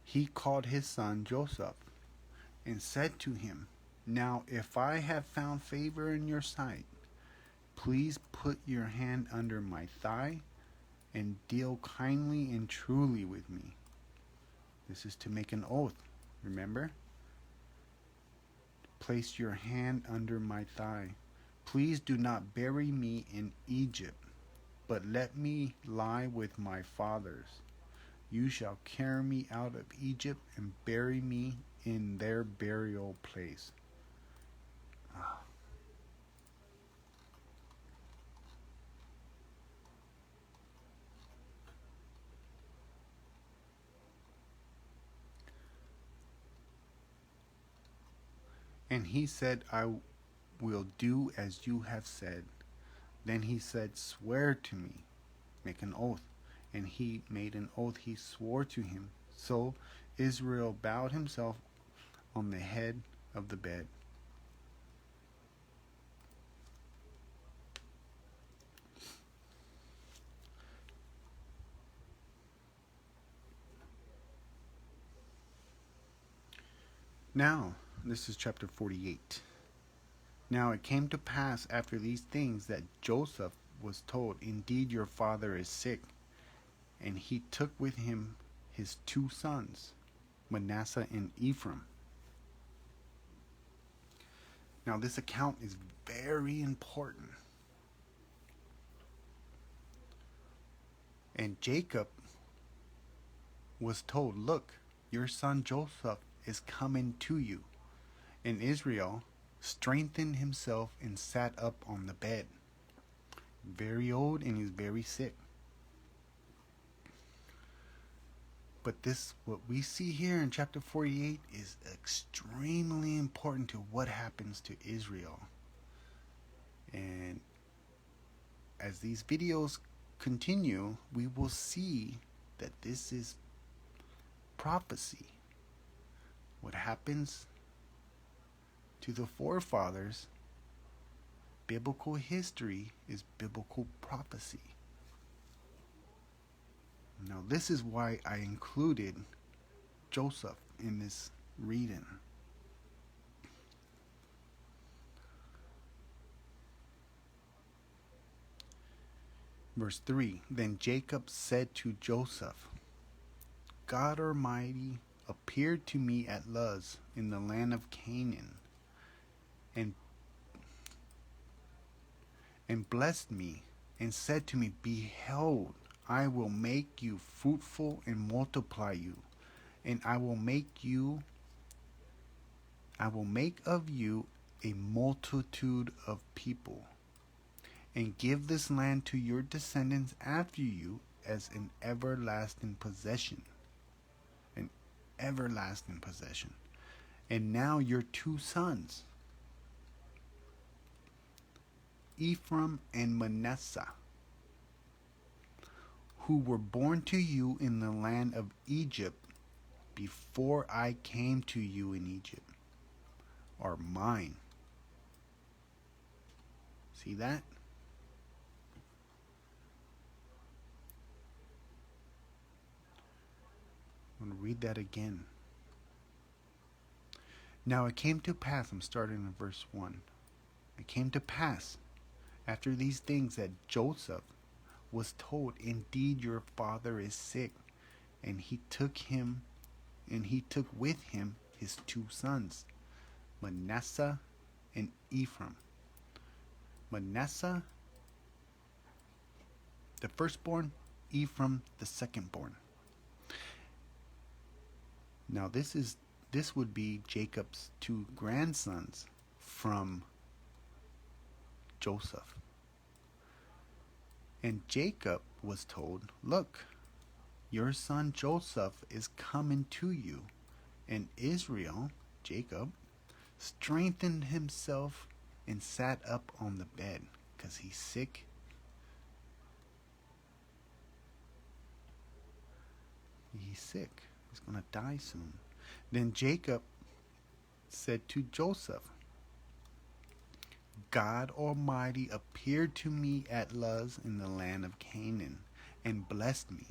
he called his son Joseph, and said to him, "Now if I have found favor in your sight, please put your hand under my thigh, and deal kindly and truly with me." This is to make an oath, remember? "Place your hand under my thigh. Please do not bury me in Egypt, but let me lie with my fathers. You shall carry me out of Egypt and bury me in their burial place." And he said, "I will do as you have said." Then he said, "Swear to me," make an oath. And he made an oath, he swore to him. So Israel bowed himself on the head of the bed. Now, this is chapter 48. Now it came to pass after these things that Joseph was told, "Indeed your father is sick." And he took with him his 2 sons, Manasseh and Ephraim. Now this account is very important. And Jacob was told, "Look, your son Joseph is coming to you." And Israel strengthened himself and sat up on the bed. Very old, and he's very sick. But this, what we see here in chapter 48, is extremely important to what happens to Israel. And as these videos continue, we will see that this is prophecy. What happens to the forefathers, biblical history is biblical prophecy. Now this is why I included Joseph in this reading. Verse 3, Then Jacob said to Joseph, "God Almighty appeared to me at Luz in the land of Canaan, and blessed me, and said to me, Behold, I will make you fruitful and multiply you, and I will make of you a multitude of people, and give this land to your descendants after you as an everlasting possession." An everlasting possession. And now your 2 sons, Ephraim and Manasseh, who were born to you in the land of Egypt before I came to you in Egypt, are mine. See that? I'm going to read that again. Now it came to pass, I'm starting in verse 1. It came to pass after these things that Joseph was told, "Indeed your father is sick." And he took with him his 2 sons, Manasseh and Ephraim. Manasseh, the firstborn, Ephraim, the secondborn. Now this would be Jacob's two grandsons from Joseph. And Jacob was told, look, your son Joseph is coming to you. And Israel, Jacob, strengthened himself and sat up on the bed because he's sick. He's sick. He's going to die soon. Then Jacob said to Joseph, God Almighty appeared to me at Luz in the land of Canaan and blessed me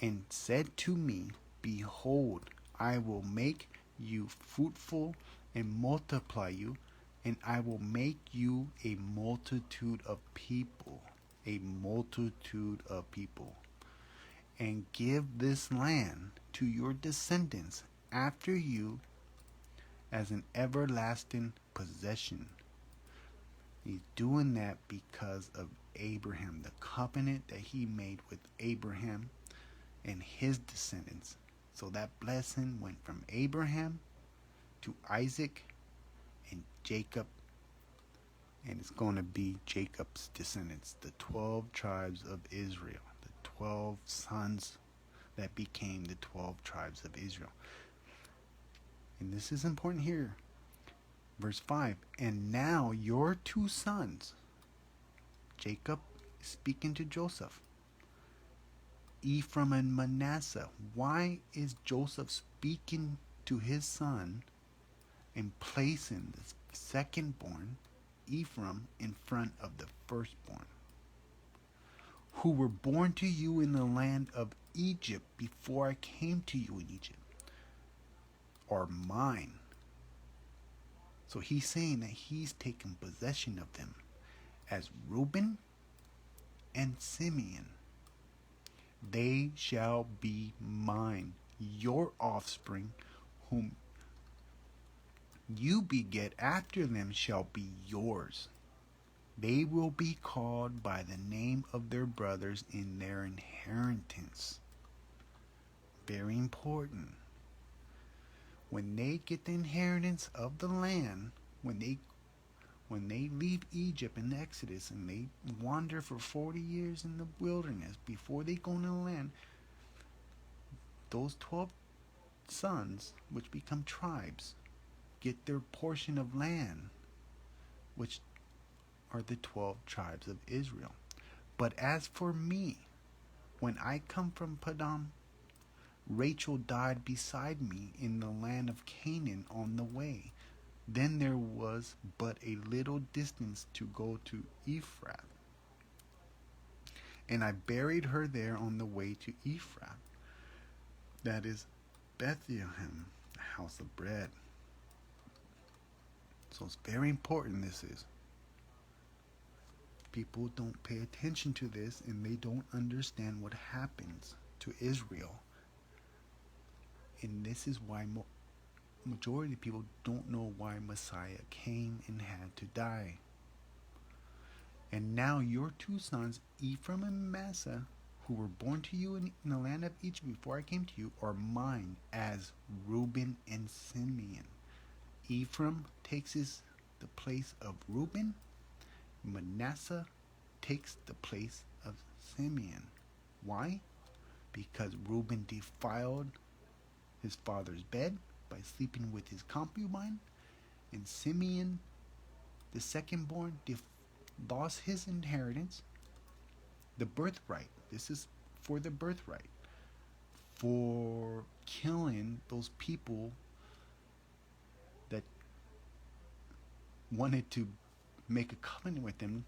and said to me, behold, I will make you fruitful and multiply you, and I will make you a multitude of people, a multitude of people, and give this land to your descendants after you as an everlasting possession. He's doing that because of Abraham, the covenant that he made with Abraham and his descendants. So that blessing went from Abraham to Isaac and Jacob, and it's going to be Jacob's descendants, the 12 tribes of Israel, the 12 sons that became the 12 tribes of Israel. And this is important here. Verse 5, and now your two sons, Jacob is speaking to Joseph, Ephraim and Manasseh. Why is Joseph speaking to his son and placing the secondborn, Ephraim, in front of the firstborn, who were born to you in the land of Egypt before I came to you in Egypt, are mine? So he's saying that he's taken possession of them as Reuben and Simeon. They shall be mine. Your offspring, whom you beget after them, shall be yours. They will be called by the name of their brothers in their inheritance. Very important. When they get the inheritance of the land, when they leave Egypt in the Exodus and they wander for 40 years in the wilderness before they go into the land, those 12 sons, which become tribes, get their portion of land, which are the 12 tribes of Israel. But as for me, when I come from Paddan, Rachel died beside me in the land of Canaan on the way. Then there was but a little distance to go to Ephrath, and I buried her there on the way to Ephrath, that is Bethlehem, the house of bread. So it's very important, this is. People don't pay attention to this, and they don't understand what happens to Israel. And this is why majority of people don't know why Messiah came and had to die. And now your two sons, Ephraim and Manasseh, who were born to you in the land of Egypt before I came to you, are mine as Reuben and Simeon. Ephraim takes the place of Reuben. Manasseh takes the place of Simeon. Why? Because Reuben defiled his father's bed by sleeping with his concubine, and Simeon, the secondborn, lost his inheritance, the birthright. This is for the birthright, for killing those people that wanted to make a covenant with them,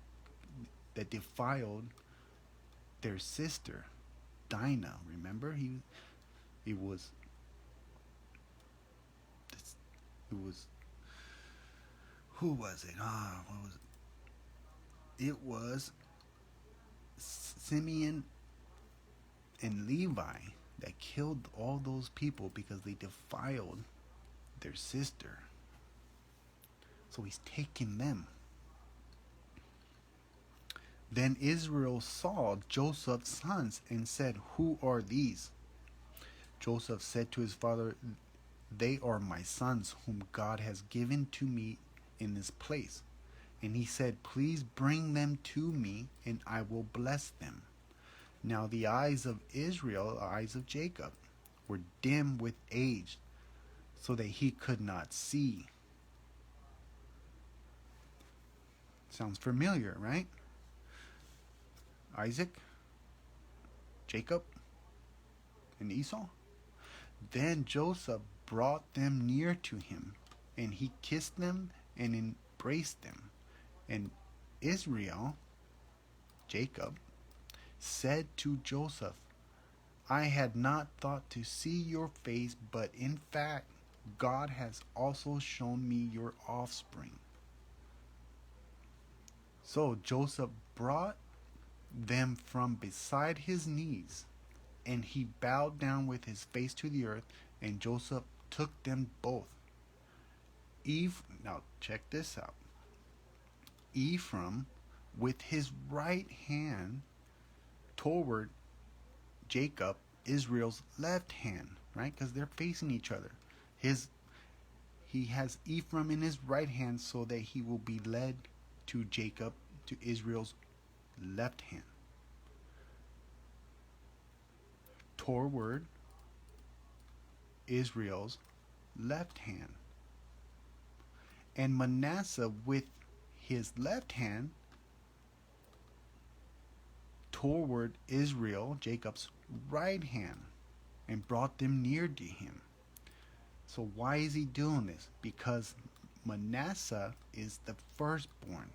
that defiled their sister Dinah. Remember, it was who was it? What was it? It was Simeon and Levi that killed all those people because they defiled their sister. So he's taking them. Then Israel saw Joseph's sons and said, "Who are these?" Joseph said to his father, "They are my sons, whom God has given to me in this place." And he said, "Please bring them to me, and I will bless them." Now the eyes of Israel, eyes of Jacob, were dim with age, so that he could not see. Sounds familiar, right? Isaac, Jacob, and Esau. Then Joseph brought them near to him, and he kissed them and embraced them. And Israel, Jacob, said to Joseph, "I had not thought to see your face, but in fact, God has also shown me your offspring." So Joseph brought them from beside his knees, and he bowed down with his face to the earth, and Joseph took them both. Now check this out. Ephraim with his right hand toward Jacob, Israel's left hand, right? Because they're facing each other. He has Ephraim in his right hand so that he will be led to Jacob, to Israel's left hand. Toward Israel's left hand. And Manasseh with his left hand toward Israel, Jacob's right hand, and brought them near to him. So why is he doing this? Because Manasseh is the firstborn.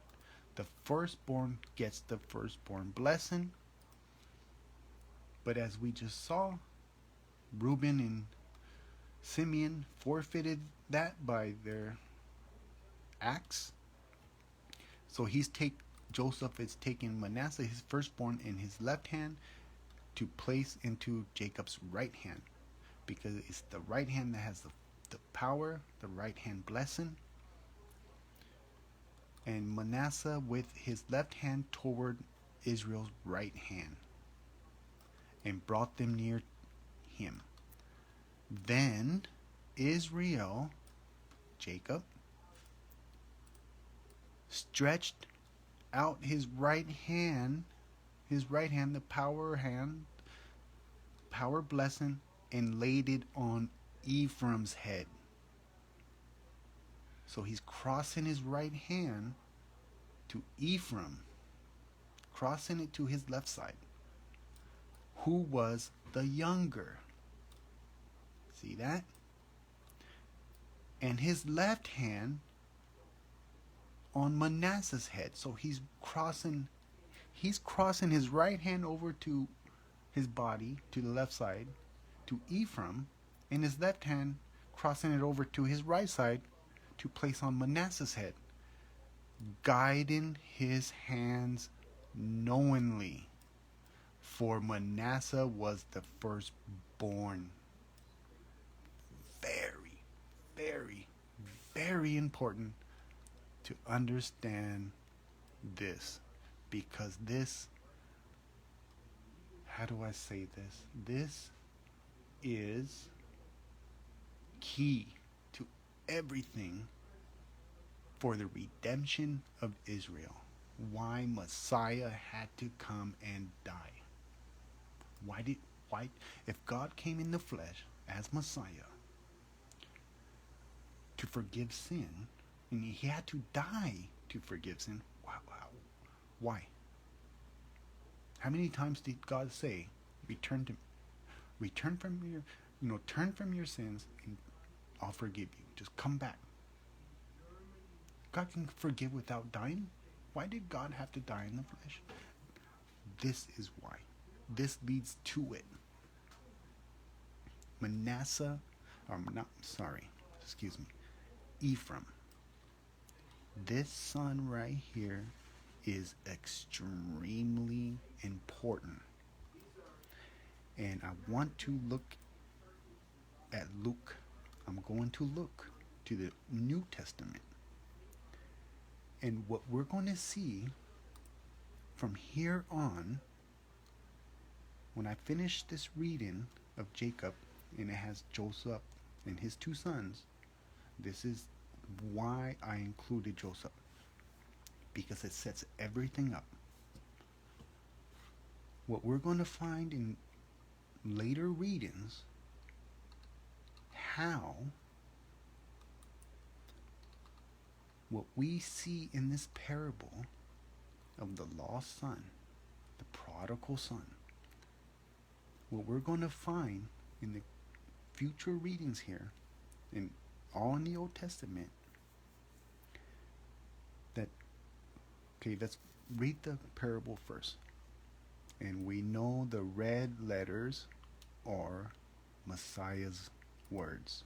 The firstborn gets the firstborn blessing. But as we just saw, Reuben and Simeon forfeited that by their acts. So Joseph is taking Manasseh, his firstborn, in his left hand to place into Jacob's right hand, because it's the right hand that has the power, the right hand blessing. And Manasseh with his left hand toward Israel's right hand, and brought them near him. Then Israel, Jacob, stretched out his right hand, the power blessing, and laid it on Ephraim's head. So he's crossing his right hand to Ephraim, crossing it to his left side, who was the younger. See that? And his left hand on Manasseh's head. So he's crossing his right hand over to his body, to the left side, to Ephraim, and his left hand crossing it over to his right side to place on Manasseh's head, guiding his hands knowingly, for Manasseh was the firstborn. Very, very, very important to understand this, because how do I say this? This is key to everything for the redemption of Israel. Why Messiah had to come and die. Why, if God came in the flesh as Messiah to forgive sin, and he had to die to forgive sin, why? How many times did God say, turn from your sins and I'll forgive you. Just come back. God can forgive without dying. Why did God have to die in the flesh? This is why. This leads to it. Ephraim. This son right here is extremely important. And I want to look at Luke. I'm going to look to the New Testament. And what we're going to see from here on, when I finish this reading of Jacob, and it has Joseph and his two sons, this is why I included Joseph, because it sets everything up. What we're going to find in later readings, how what we see in this parable of the lost son, the prodigal son, what we're going to find in the future readings here, in all in the Old Testament, that, okay, let's read the parable first. And we know the red letters are Messiah's words.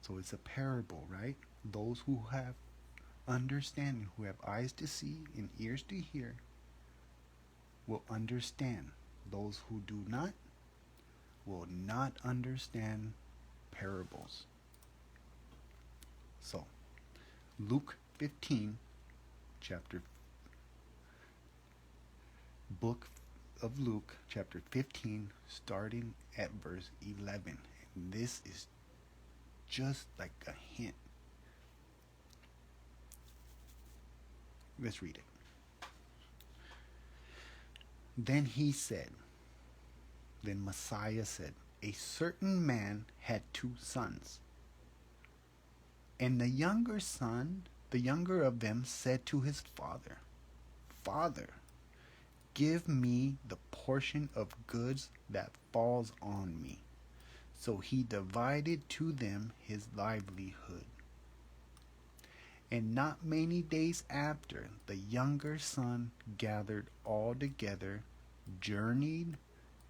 So it's a parable, right? Those who have understanding, who have eyes to see and ears to hear, will understand. Those who do not will not understand parables. So, Luke 15, book of Luke, chapter 15, starting at verse 11. And this is just like a hint. Let's read it. Then Messiah said, a certain man had two sons. And the younger of them said to his father, Father, give me the portion of goods that falls on me. So he divided to them his livelihood. And not many days after, the younger son gathered all together, journeyed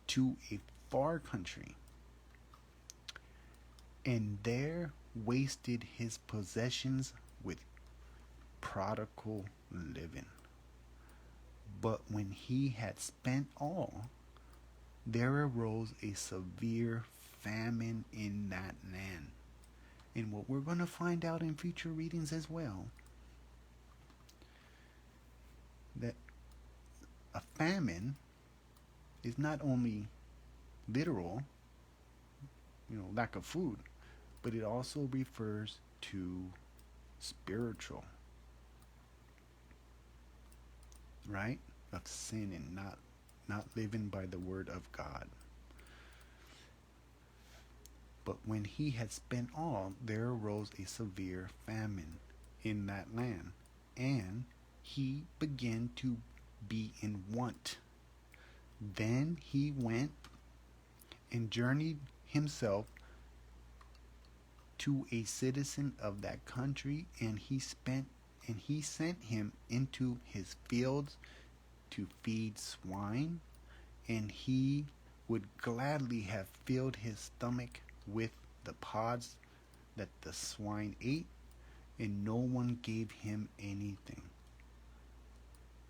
to a far country, and there wasted his possessions with prodigal living. But when he had spent all, there arose a severe famine in that land. And what we're going to find out in future readings as well, that a famine is not only literal, lack of food, but it also refers to spiritual, right? Of sin and not living by the word of God. But when he had spent all, there arose a severe famine in that land, and he began to be in want. Then he went and journeyed himself to a citizen of that country, and he sent him into his fields to feed swine, and he would gladly have filled his stomach with the pods that the swine ate, and no one gave him anything.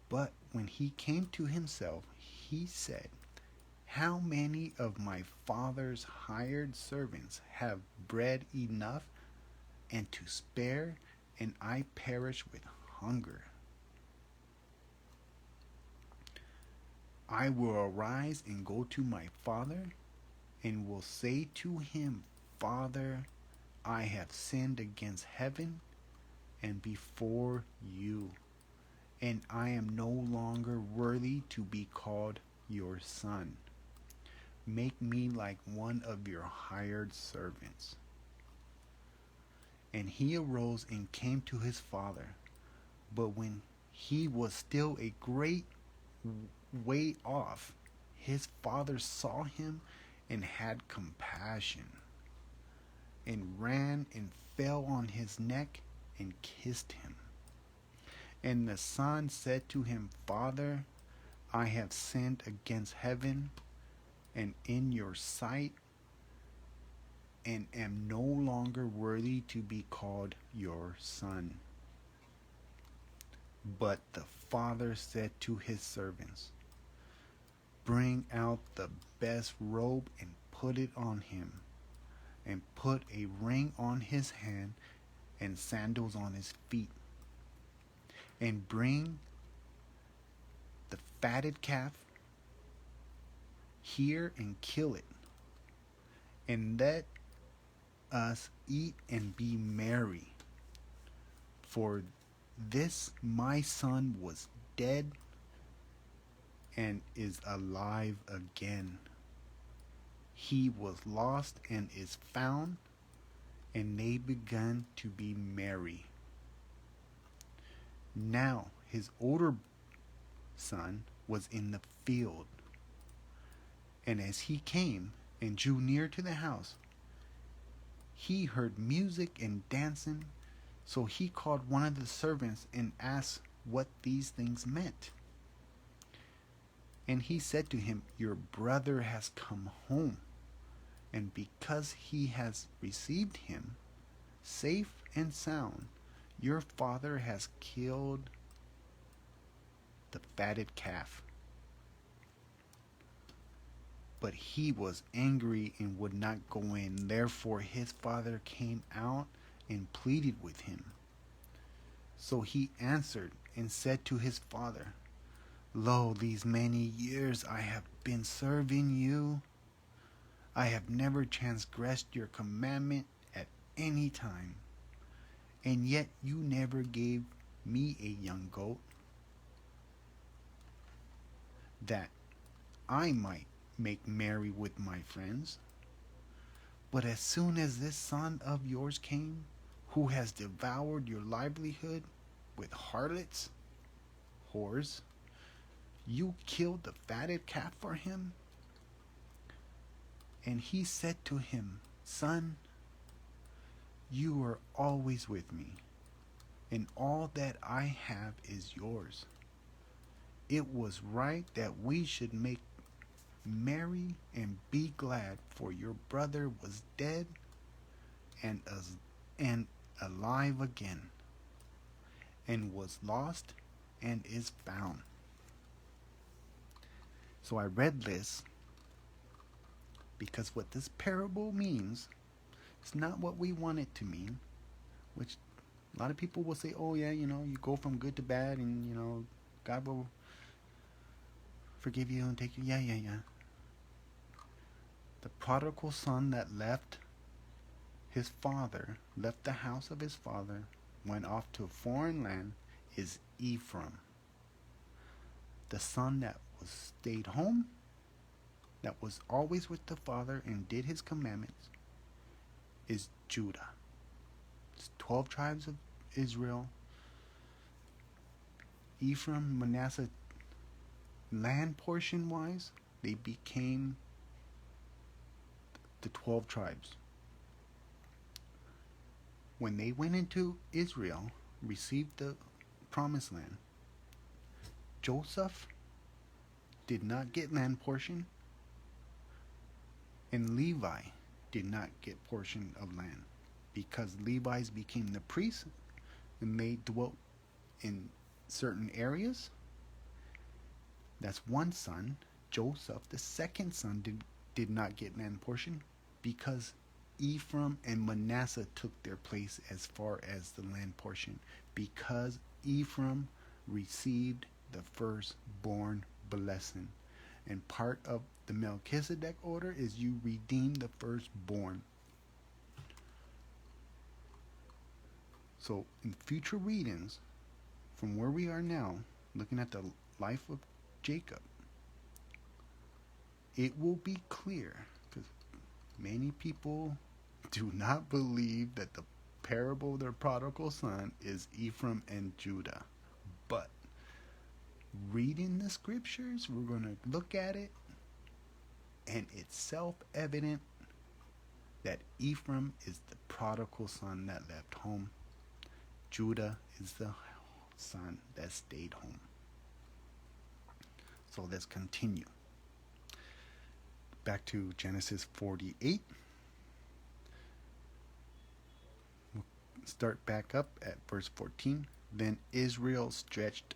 But when he came to himself, he said, how many of my father's hired servants have bread enough and to spare, and I perish with hunger? I will arise and go to my father, and will say to him, Father, I have sinned against heaven and before you, and I am no longer worthy to be called your son. Make me like one of your hired servants. And he arose and came to his father. But when he was still a great way off, his father saw him and had compassion, and ran and fell on his neck and kissed him. And the son said to him, Father, I have sinned against heaven and in your sight, and am no longer worthy to be called your son. But the father said to his servants, bring out the best robe and put it on him, and put a ring on his hand and sandals on his feet, and bring fatted calf here and kill it, and let us eat and be merry. For this my son was dead and is alive again. He was lost and is found, and they began to be merry. Now his older son was in the field, and as he came and drew near to the house, he heard music and dancing. So he called one of the servants and asked what these things meant. And he said to him, Your brother has come home, and because he has received him safe and sound, your father has killed the fatted calf. But he was angry and would not go in. Therefore his father came out and pleaded with him. So he answered and said to his father, Lo, these many years I have been serving you. I have never transgressed your commandment at any time, and yet you never gave me a young goat, that I might make merry with my friends. But as soon as this son of yours came, who has devoured your livelihood with harlots, whores, you killed the fatted calf for him? And he said to him, Son, you are always with me, and all that I have is yours. It was right that we should make merry and be glad, for your brother was dead and alive again, and was lost and is found. So I read this because what this parable means is not what we want it to mean, which a lot of people will say, oh yeah, you go from good to bad, and God will forgive you and take you. Yeah. The prodigal son that left his father, left the house of his father, went off to a foreign land, is Ephraim. The son that stayed home, that was always with the father and did his commandments, is Judah. It's 12 tribes of Israel. Ephraim, Manasseh, land portion wise, they became the 12 tribes. When they went into Israel, received the promised land, Joseph did not get land portion, and Levi did not get portion of land, because Levites became the priests and they dwelt in certain areas. That's one son. Joseph, the second son, did not get land portion because Ephraim and Manasseh took their place as far as the land portion, because Ephraim received the firstborn blessing. And part of the Melchizedek order is you redeem the firstborn. So in future readings, from where we are now, looking at the life of Jacob, it will be clear, because many people do not believe that the parable of the prodigal son is Ephraim and Judah. But reading the scriptures, we're going to look at it, and it's self-evident that Ephraim is the prodigal son that left home. Judah is the son that stayed home. So let's continue. Back to Genesis 48. We'll start back up at verse 14. Then Israel stretched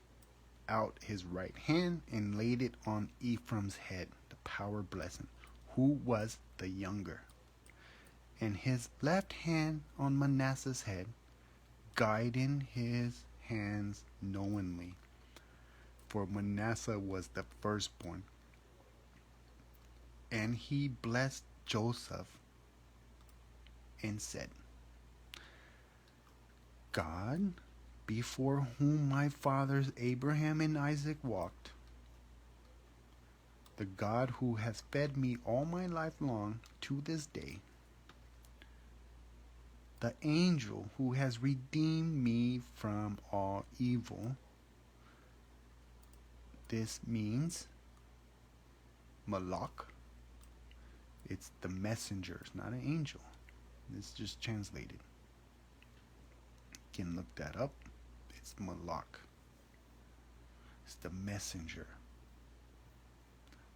out his right hand and laid it on Ephraim's head, the power blessing, who was the younger, and his left hand on Manasseh's head, guiding his hands knowingly. for Manasseh was the firstborn. And he blessed Joseph and said, God, before whom my fathers Abraham and Isaac walked, the God who has fed me all my life long to this day, the angel who has redeemed me from all evil. This means Malak. It's the messenger, it's not an angel. It's just translated. You can look that up. It's Malak. It's the messenger.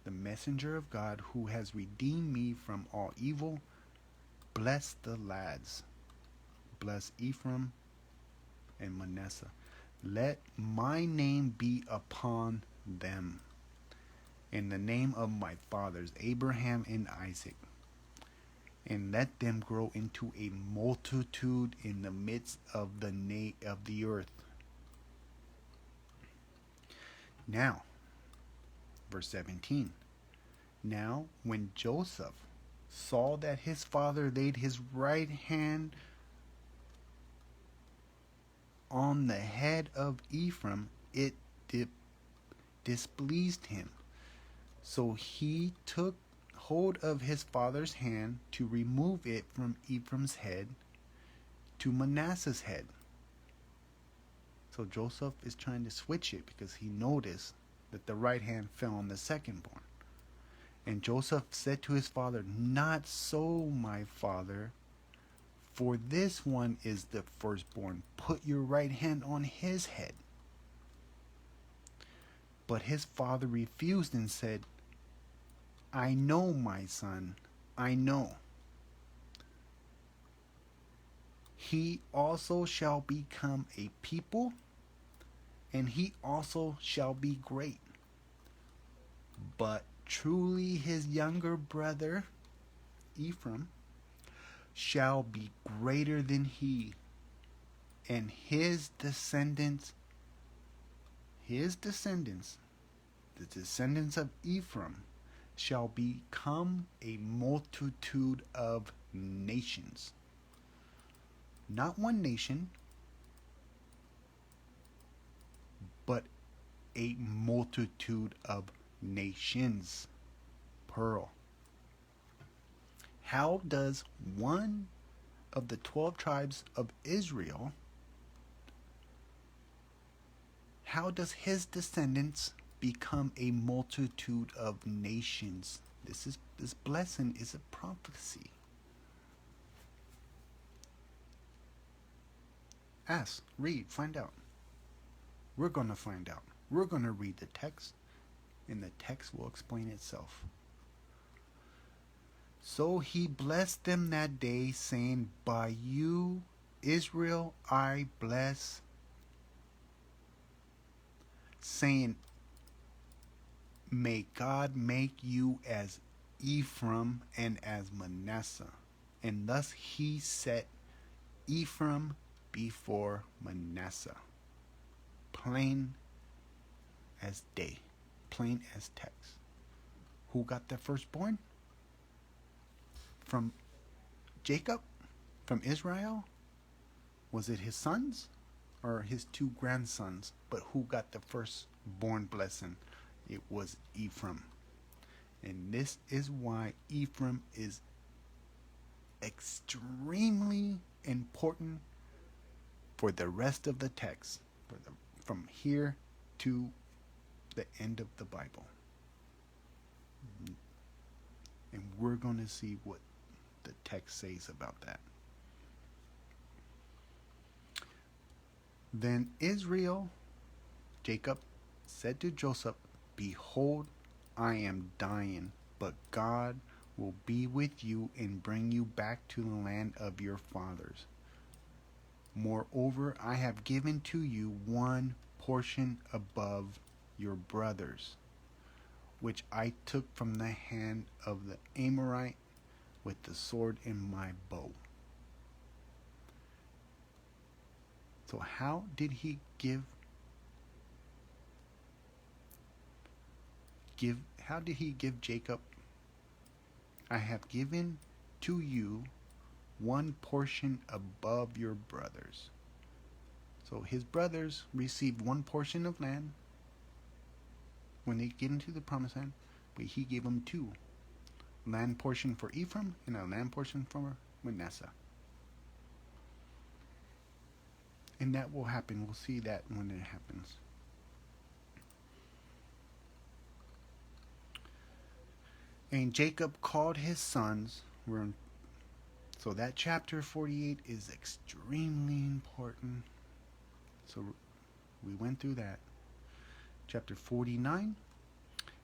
The messenger of God who has redeemed me from all evil. Bless the lads. Bless Ephraim and Manasseh. Let my name be upon them, in the name of my fathers Abraham and Isaac, and let them grow into a multitude in the midst of the earth. Now, verse 17. Now, when Joseph saw that his father laid his right hand on the head of Ephraim, it displeased him. So he took hold of his father's hand to remove it from Ephraim's head to Manasseh's head. So Joseph is trying to switch it because he noticed that the right hand fell on the secondborn. And Joseph said to his father, Not so, my father, for this one is the firstborn. Put your right hand on his head. But his father refused and said, I know, my son, I know. He also shall become a people, and he also shall be great. But truly his younger brother, Ephraim, shall be greater than he, and his descendants, the descendants of Ephraim, shall become a multitude of nations. Not one nation, but a multitude of nations. Pearl. How does one of the 12 tribes of Israel, how does his descendants become a multitude of nations? This blessing is a prophecy. Ask, read, find out. We're going to find out. We're going to read the text, and the text will explain itself. So he blessed them that day, saying, By you, Israel, I bless, saying, May God make you as Ephraim and as Manasseh. And thus he set Ephraim before Manasseh. Plain as day. Plain as text. Who got the firstborn? From Jacob? From Israel? Was it his sons or his two grandsons? But who got the firstborn blessing? It was Ephraim. And this is why Ephraim is extremely important for the rest of the text, from here to the end of the Bible. And we're going to see what the text says about that. Then Israel, Jacob, said to Joseph, Behold, I am dying, but God will be with you and bring you back to the land of your fathers. Moreover, I have given to you one portion above your brothers, which I took from the hand of the Amorite with the sword in my bow. So how did he give How did he give Jacob? I have given to you one portion above your brothers. So his brothers received one portion of land when they get into the promised land, but he gave them two. Land portion for Ephraim and a land portion for Manasseh. And that will happen. We'll see that when it happens. And Jacob called his sons. So that chapter 48 is extremely important. So we went through that. Chapter 49.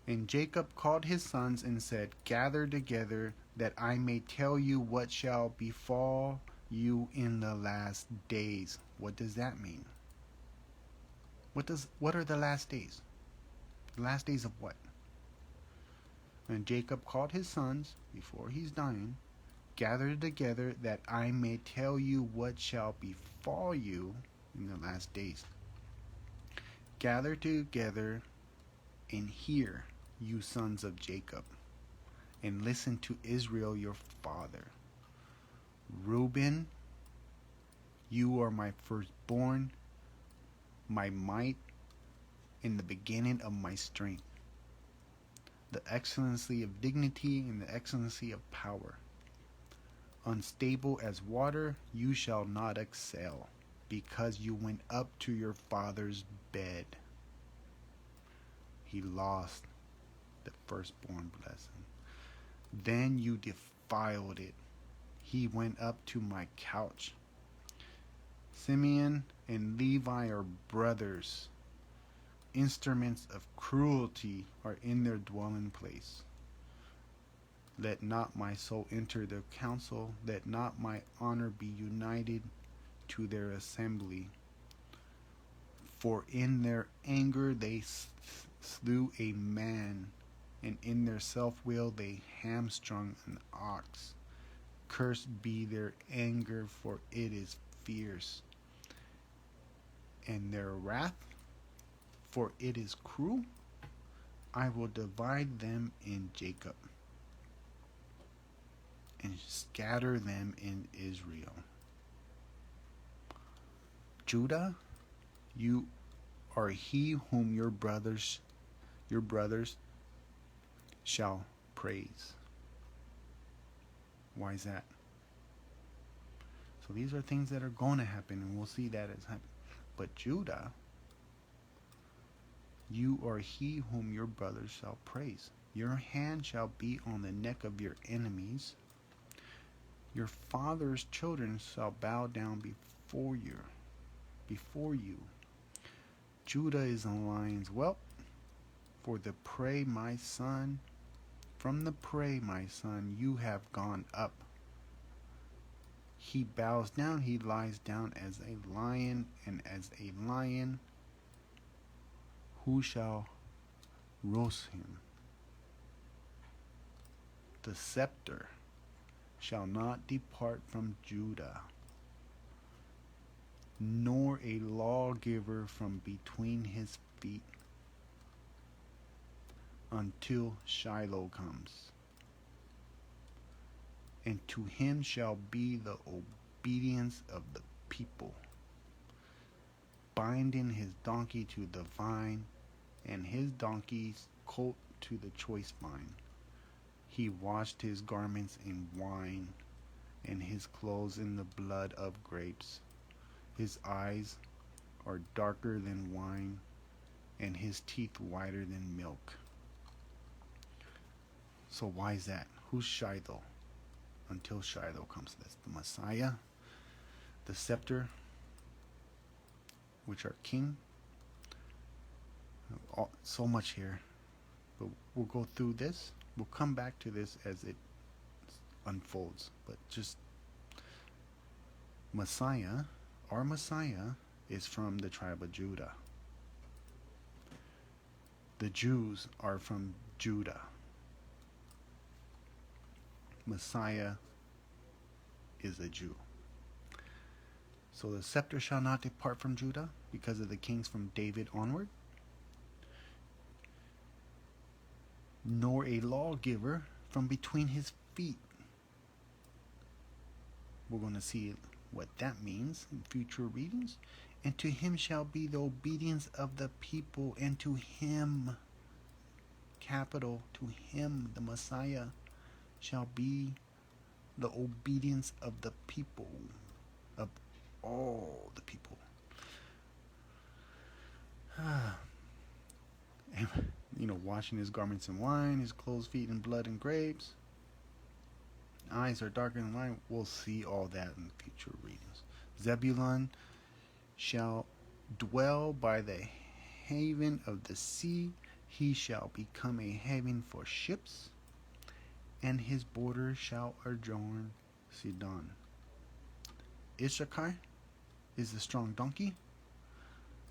And Jacob called his sons and said, gather together, that I may tell you what shall befall you in the last days. What does that mean? What are the last days? The last days of what? And Jacob called his sons before he's dying, gather together, that I may tell you what shall befall you in the last days. Gather together and hear, you sons of Jacob, and listen to Israel your father. Reuben, you are my firstborn, my might, and the beginning of my strength, the excellency of dignity and the excellency of power. Unstable as water, you shall not excel, because you went up to your father's bed. He lost the firstborn blessing. Then you defiled it. He went up to my couch. Simeon and Levi are brothers. Instruments of cruelty are in their dwelling place. Let not my soul enter their council. Let not my honor be united to their assembly. For in their anger they slew a man, and in their self-will they hamstrung an ox. Cursed be their anger, for it is fierce, and their wrath, for it is cruel. I will divide them in Jacob, and scatter them in Israel. Judah, you are he whom your brothers shall praise. Why is that? So these are things that are going to happen, and we'll see that as happen. But Judah, you are he whom your brothers shall praise. Your hand shall be on the neck of your enemies. Your father's children shall bow down before you. Judah is a lion's whelp. For the prey, my son, from the prey, my son, you have gone up. He bows down, he lies down as a lion, and as a lion, who shall roast him? The scepter shall not depart from Judah, nor a lawgiver from between his feet, until Shiloh comes. And to him shall be the obedience of the people, binding his donkey to the vine, and his donkey's colt to the choice vine. He washed his garments in wine, and his clothes in the blood of grapes. His eyes are darker than wine, and his teeth whiter than milk. So why is that? Who's Shiloh? Until Shiloh comes. That's the Messiah, the scepter, which are king. So much here, but we'll go through this. We'll come back to this as it unfolds. But just Messiah, our Messiah, is from the tribe of Judah. The Jews are from Judah. Messiah is a Jew. So the scepter shall not depart from Judah, because of the kings from David onward. nor a lawgiver from between his feet. We're going to see what that means in future readings. And to him shall be the obedience of the people, and to him, capital, to him, the Messiah, shall be the obedience of the people, of all the people. And, washing his garments in wine, his clothes, feet in blood and grapes. Eyes are darker than wine. We'll see all that in future readings. Zebulun shall dwell by the haven of the sea. He shall become a haven for ships, and his borders shall adjoin Sidon. Issachar is the strong donkey,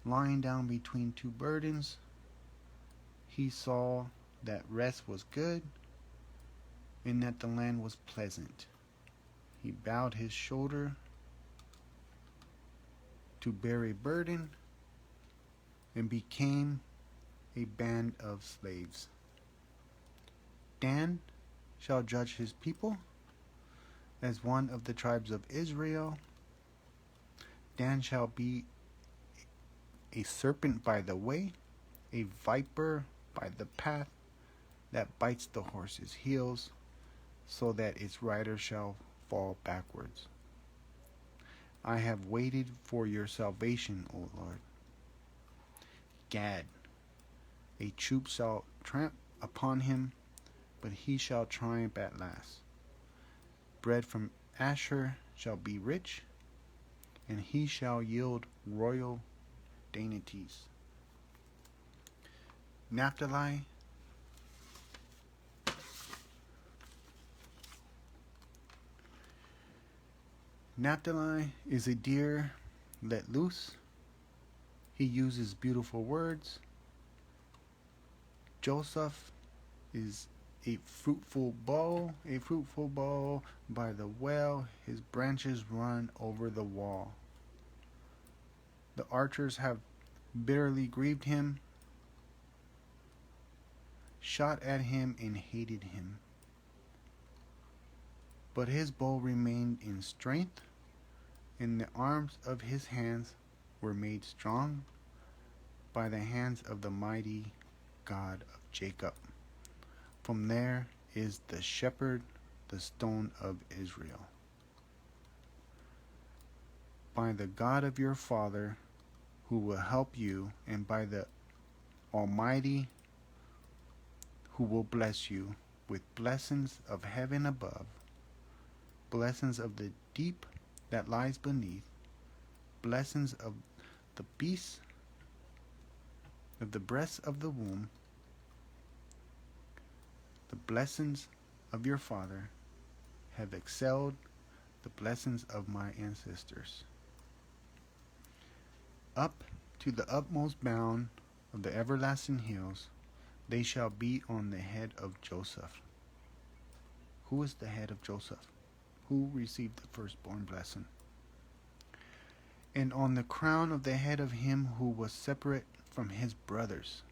lying down between two burdens. He saw that rest was good, and that the land was pleasant. He bowed his shoulder to bear a burden, and became a band of slaves. Dan shall judge his people as one of the tribes of Israel. Dan shall be a serpent by the way, a viper by the path, that bites the horse's heels, so that its rider shall fall backwards. I have waited for your salvation, O Lord. Gad, a troop shall tramp upon him, but he shall triumph at last. Bread from Asher shall be rich, and he shall yield royal dainties. Naphtali is a deer let loose. He uses beautiful words. Joseph is a fruitful bough by the well. His branches run over the wall. The archers have bitterly grieved him, shot at him and hated him. But his bow remained in strength, and the arms of his hands were made strong by the hands of the mighty God of Jacob. From there is the shepherd, the stone of Israel. By the God of your father, who will help you, and by the Almighty, who will bless you with blessings of heaven above, blessings of the deep that lies beneath, blessings of the beasts of the breasts of the womb, the blessings of your father have excelled the blessings of my ancestors. Up to the utmost bound of the everlasting hills, they shall be on the head of Joseph. Who is the head of Joseph? Who received the firstborn blessing? And on the crown of the head of him who was separate from his brothers.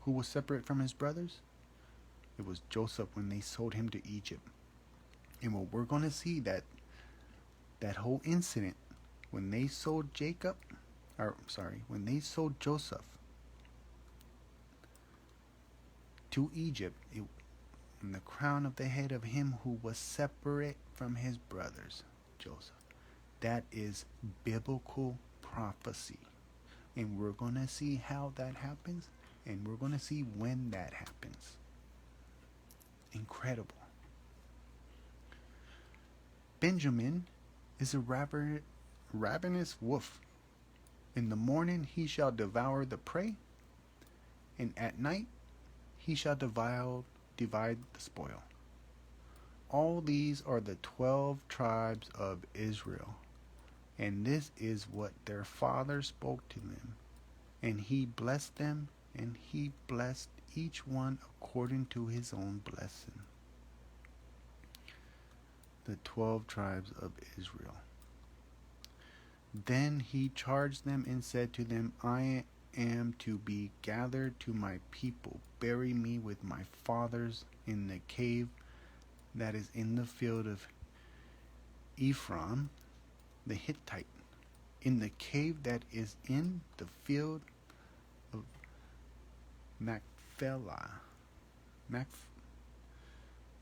Who was separate from his brothers? It was Joseph when they sold him to Egypt. And what we're going to see that whole incident when they sold when they sold Joseph to Egypt, on the crown of the head of him who was separate from his brothers, Joseph. That is biblical prophecy. And we're going to see how that happens, and we're going to see when that happens. Incredible. Benjamin is a ravenous wolf. In the morning he shall devour the prey, and at night he shall divide the spoil. All these are the 12 tribes of Israel, and this is what their father spoke to them. And he blessed them, and he blessed each one according to his own blessing. The 12 tribes of Israel. Then he charged them and said to them, I am to be gathered to my people. Bury me with my fathers in the cave that is in the field of Ephron the Hittite, in the cave that is in the field of Machpelah,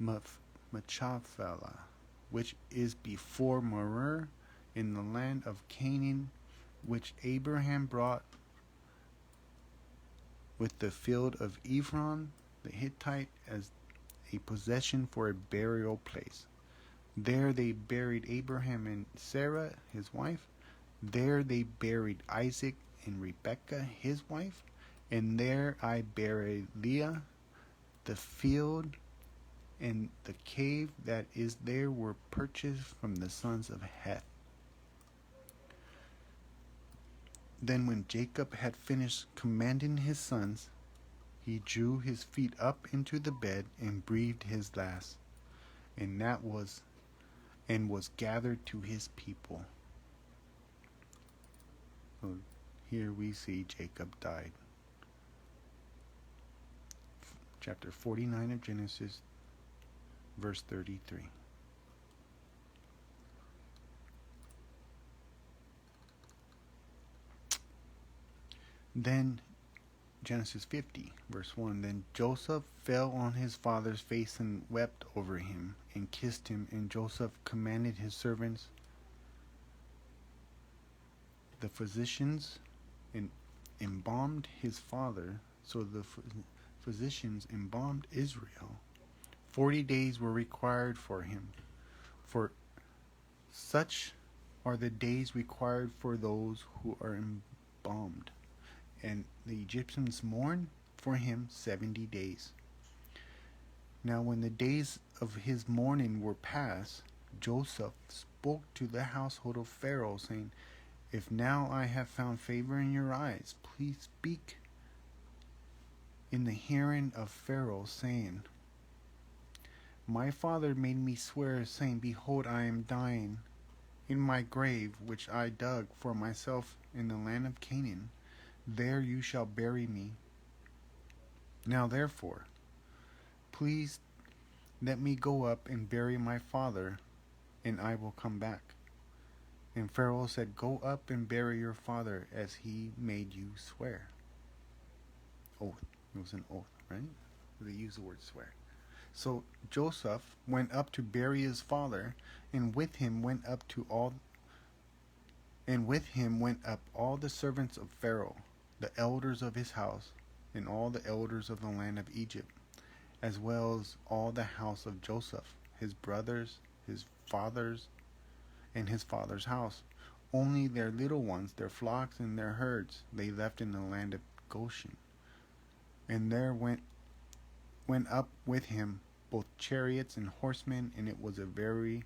Machpelah, which is before Mamre, in the land of Canaan, which Abraham brought with the field of Ephron the Hittite as a possession for a burial place. There they buried Abraham and Sarah, his wife. There they buried Isaac and Rebekah, his wife. And there I buried Leah. The field and the cave that is there were purchased from the sons of Heth. Then when Jacob had finished commanding his sons, he drew his feet up into the bed and breathed his last, and was gathered to his people. So here we see Jacob died. Chapter 49 of Genesis, verse 33. Then Genesis 50, verse 1. Then Joseph fell on his father's face and wept over him and kissed him. And Joseph commanded his servants, the physicians, and embalmed his father. So the physicians embalmed Israel. 40 days were required for him, for such are the days required for those who are embalmed. And the Egyptians mourned for him 70 days. Now when the days of his mourning were past, Joseph spoke to the household of Pharaoh, saying, If now I have found favor in your eyes, please speak in the hearing of Pharaoh, saying, My father made me swear, saying, Behold, I am dying in my grave, which I dug for myself in the land of Canaan. There you shall bury me. Now therefore, please let me go up and bury my father, and I will come back. And Pharaoh said, Go up and bury your father, as he made you swear. Oath. It was an oath, right? They use the word swear. So Joseph went up to bury his father, and with him went up all the servants of Pharaoh, the elders of his house, and all the elders of the land of Egypt, as well as all the house of Joseph, his brothers, his fathers, and his father's house. Only their little ones, their flocks and their herds, they left in the land of Goshen. And there went up with him both chariots and horsemen, and it was a very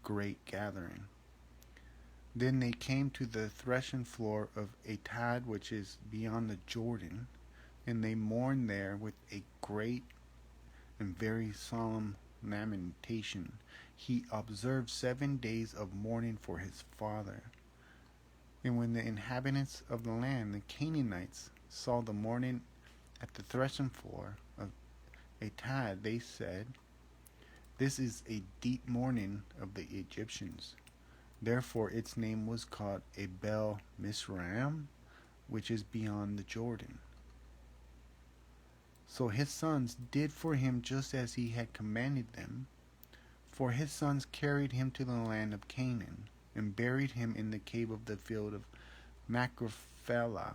great gathering. Then they came to the threshing floor of Atad, which is beyond the Jordan, and they mourned there with a great and very solemn lamentation. He observed 7 days of mourning for his father. And when the inhabitants of the land, the Canaanites, saw the mourning at the threshing floor of Atad, they said, This is a deep mourning of the Egyptians. Therefore its name was called Abel Mizraim, which is beyond the Jordan. So his sons did for him just as he had commanded them. For his sons carried him to the land of Canaan, and buried him in the cave of the field of Machpelah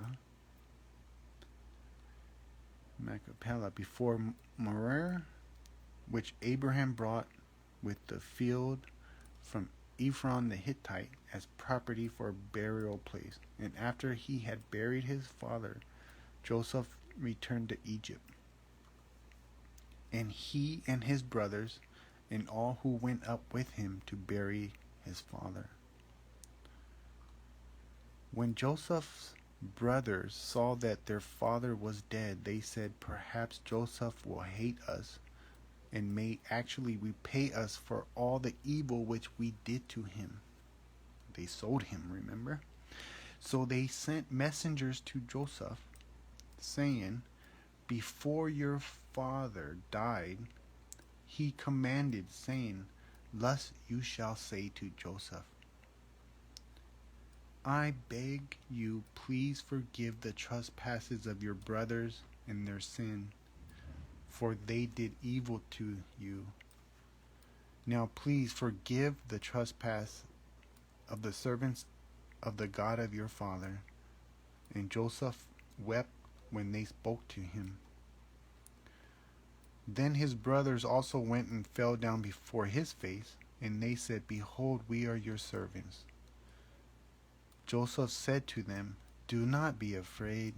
before Mamre, which Abraham brought with the field from Ephron the Hittite as property for a burial place. And after he had buried his father, Joseph returned to Egypt. And he and his brothers and all who went up with him to bury his father. When Joseph's brothers saw that their father was dead, they said, Perhaps Joseph will hate us and may actually repay us for all the evil which we did to him. They sold him, remember? So they sent messengers to Joseph, saying, before your father died, he commanded, saying, thus you shall say to Joseph, I beg you, please forgive the trespasses of your brothers and their sin, for they did evil to you. Now please forgive the trespass of the servants of the God of your father. And Joseph wept when they spoke to him. Then his brothers also went and fell down before his face, and they said, behold, we are your servants. Joseph said to them, do not be afraid,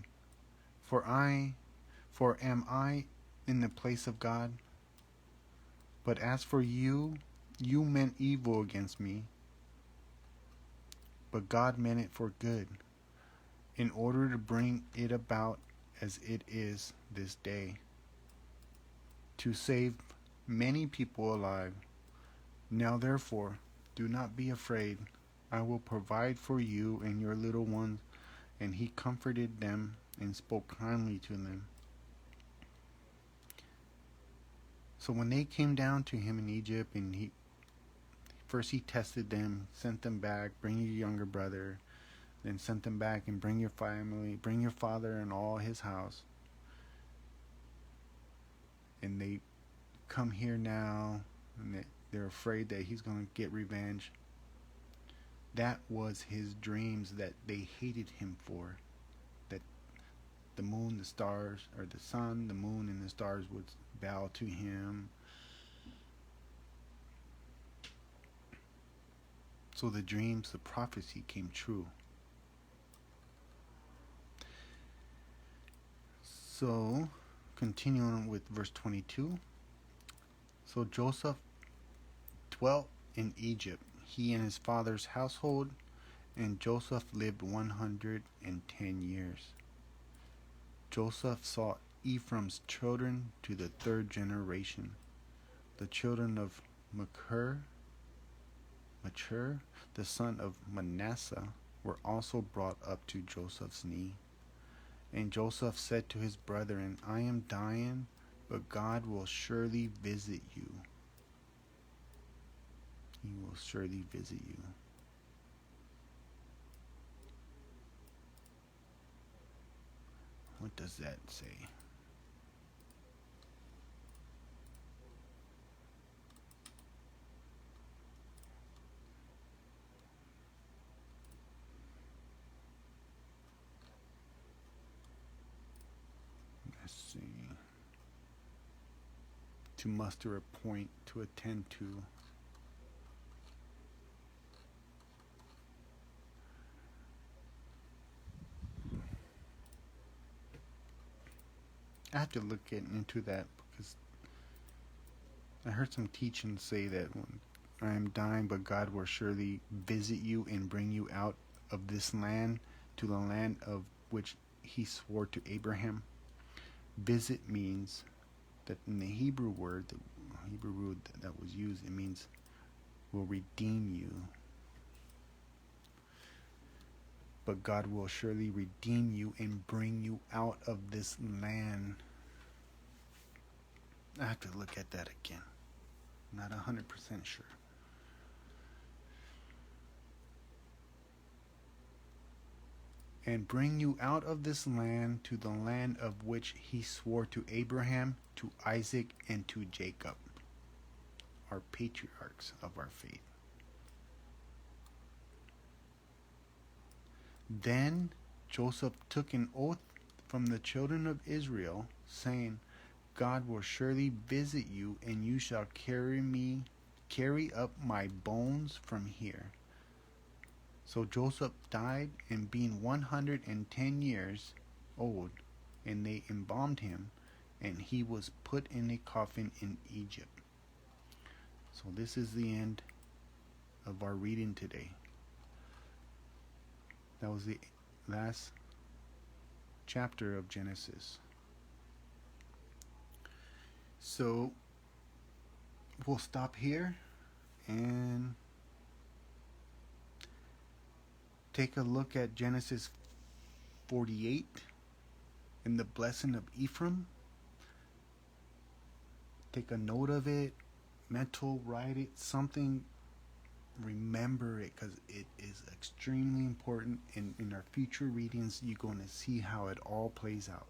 for am I in the place of God? But as for you, you meant evil against me, but God meant it for good, in order to bring it about as it is this day, to save many people alive. Now therefore, do not be afraid. I will provide for you and your little ones. And he comforted them and spoke kindly to them. So when they came down to him in Egypt, and he tested them, sent them back, bring your younger brother, then sent them back and bring your family, bring your father and all his house. And they come here now, and they're afraid that he's going to get revenge. That was his dreams that they hated him for. That the moon, the stars, or the sun, the moon, and the stars would bow to him. So the dreams, the prophecy came true. So, continuing with verse 22. So Joseph dwelt in Egypt, he and his father's household, and Joseph lived 110 years. Joseph saw Ephraim's children to the third generation. The children of Machir, the son of Manasseh, were also brought up to Joseph's knee. And Joseph said to his brethren, I am dying, but God will surely visit you. He will surely visit you. What does that say? Let's see. To muster a point, to attend to. I have to look into that, because I heard some teachings say that when I am dying, but God will surely visit you and bring you out of this land to the land of which he swore to Abraham. Visit means that in the Hebrew word, the Hebrew word that was used, it means will redeem you. But God will surely redeem you and bring you out of this land. I have to look at that again. Not 100% sure. And bring you out of this land to the land of which he swore to Abraham, to Isaac, and to Jacob, our patriarchs of our faith. Then Joseph took an oath from the children of Israel, saying, God will surely visit you, and you shall carry up my bones from here. So Joseph died, and being 110 years old, and they embalmed him, and he was put in a coffin in Egypt. So this is the end of our reading today. That was the last chapter of Genesis. So we'll stop here, and Take a look at Genesis 48 and the blessing of Ephraim. Take a note of it, mental, write it, something. Remember it, because it is extremely important. In our future readings, you're going to see how it all plays out.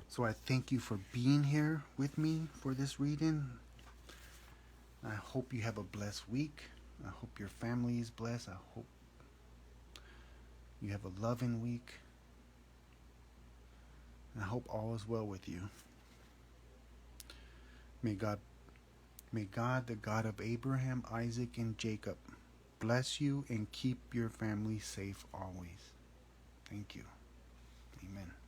So I thank you for being here with me for this reading. I hope you have a blessed week. I hope your family is blessed. I hope you have a loving week. I hope all is well with you. May God, the God of Abraham, Isaac, and Jacob, bless you and keep your family safe always. Thank you. Amen.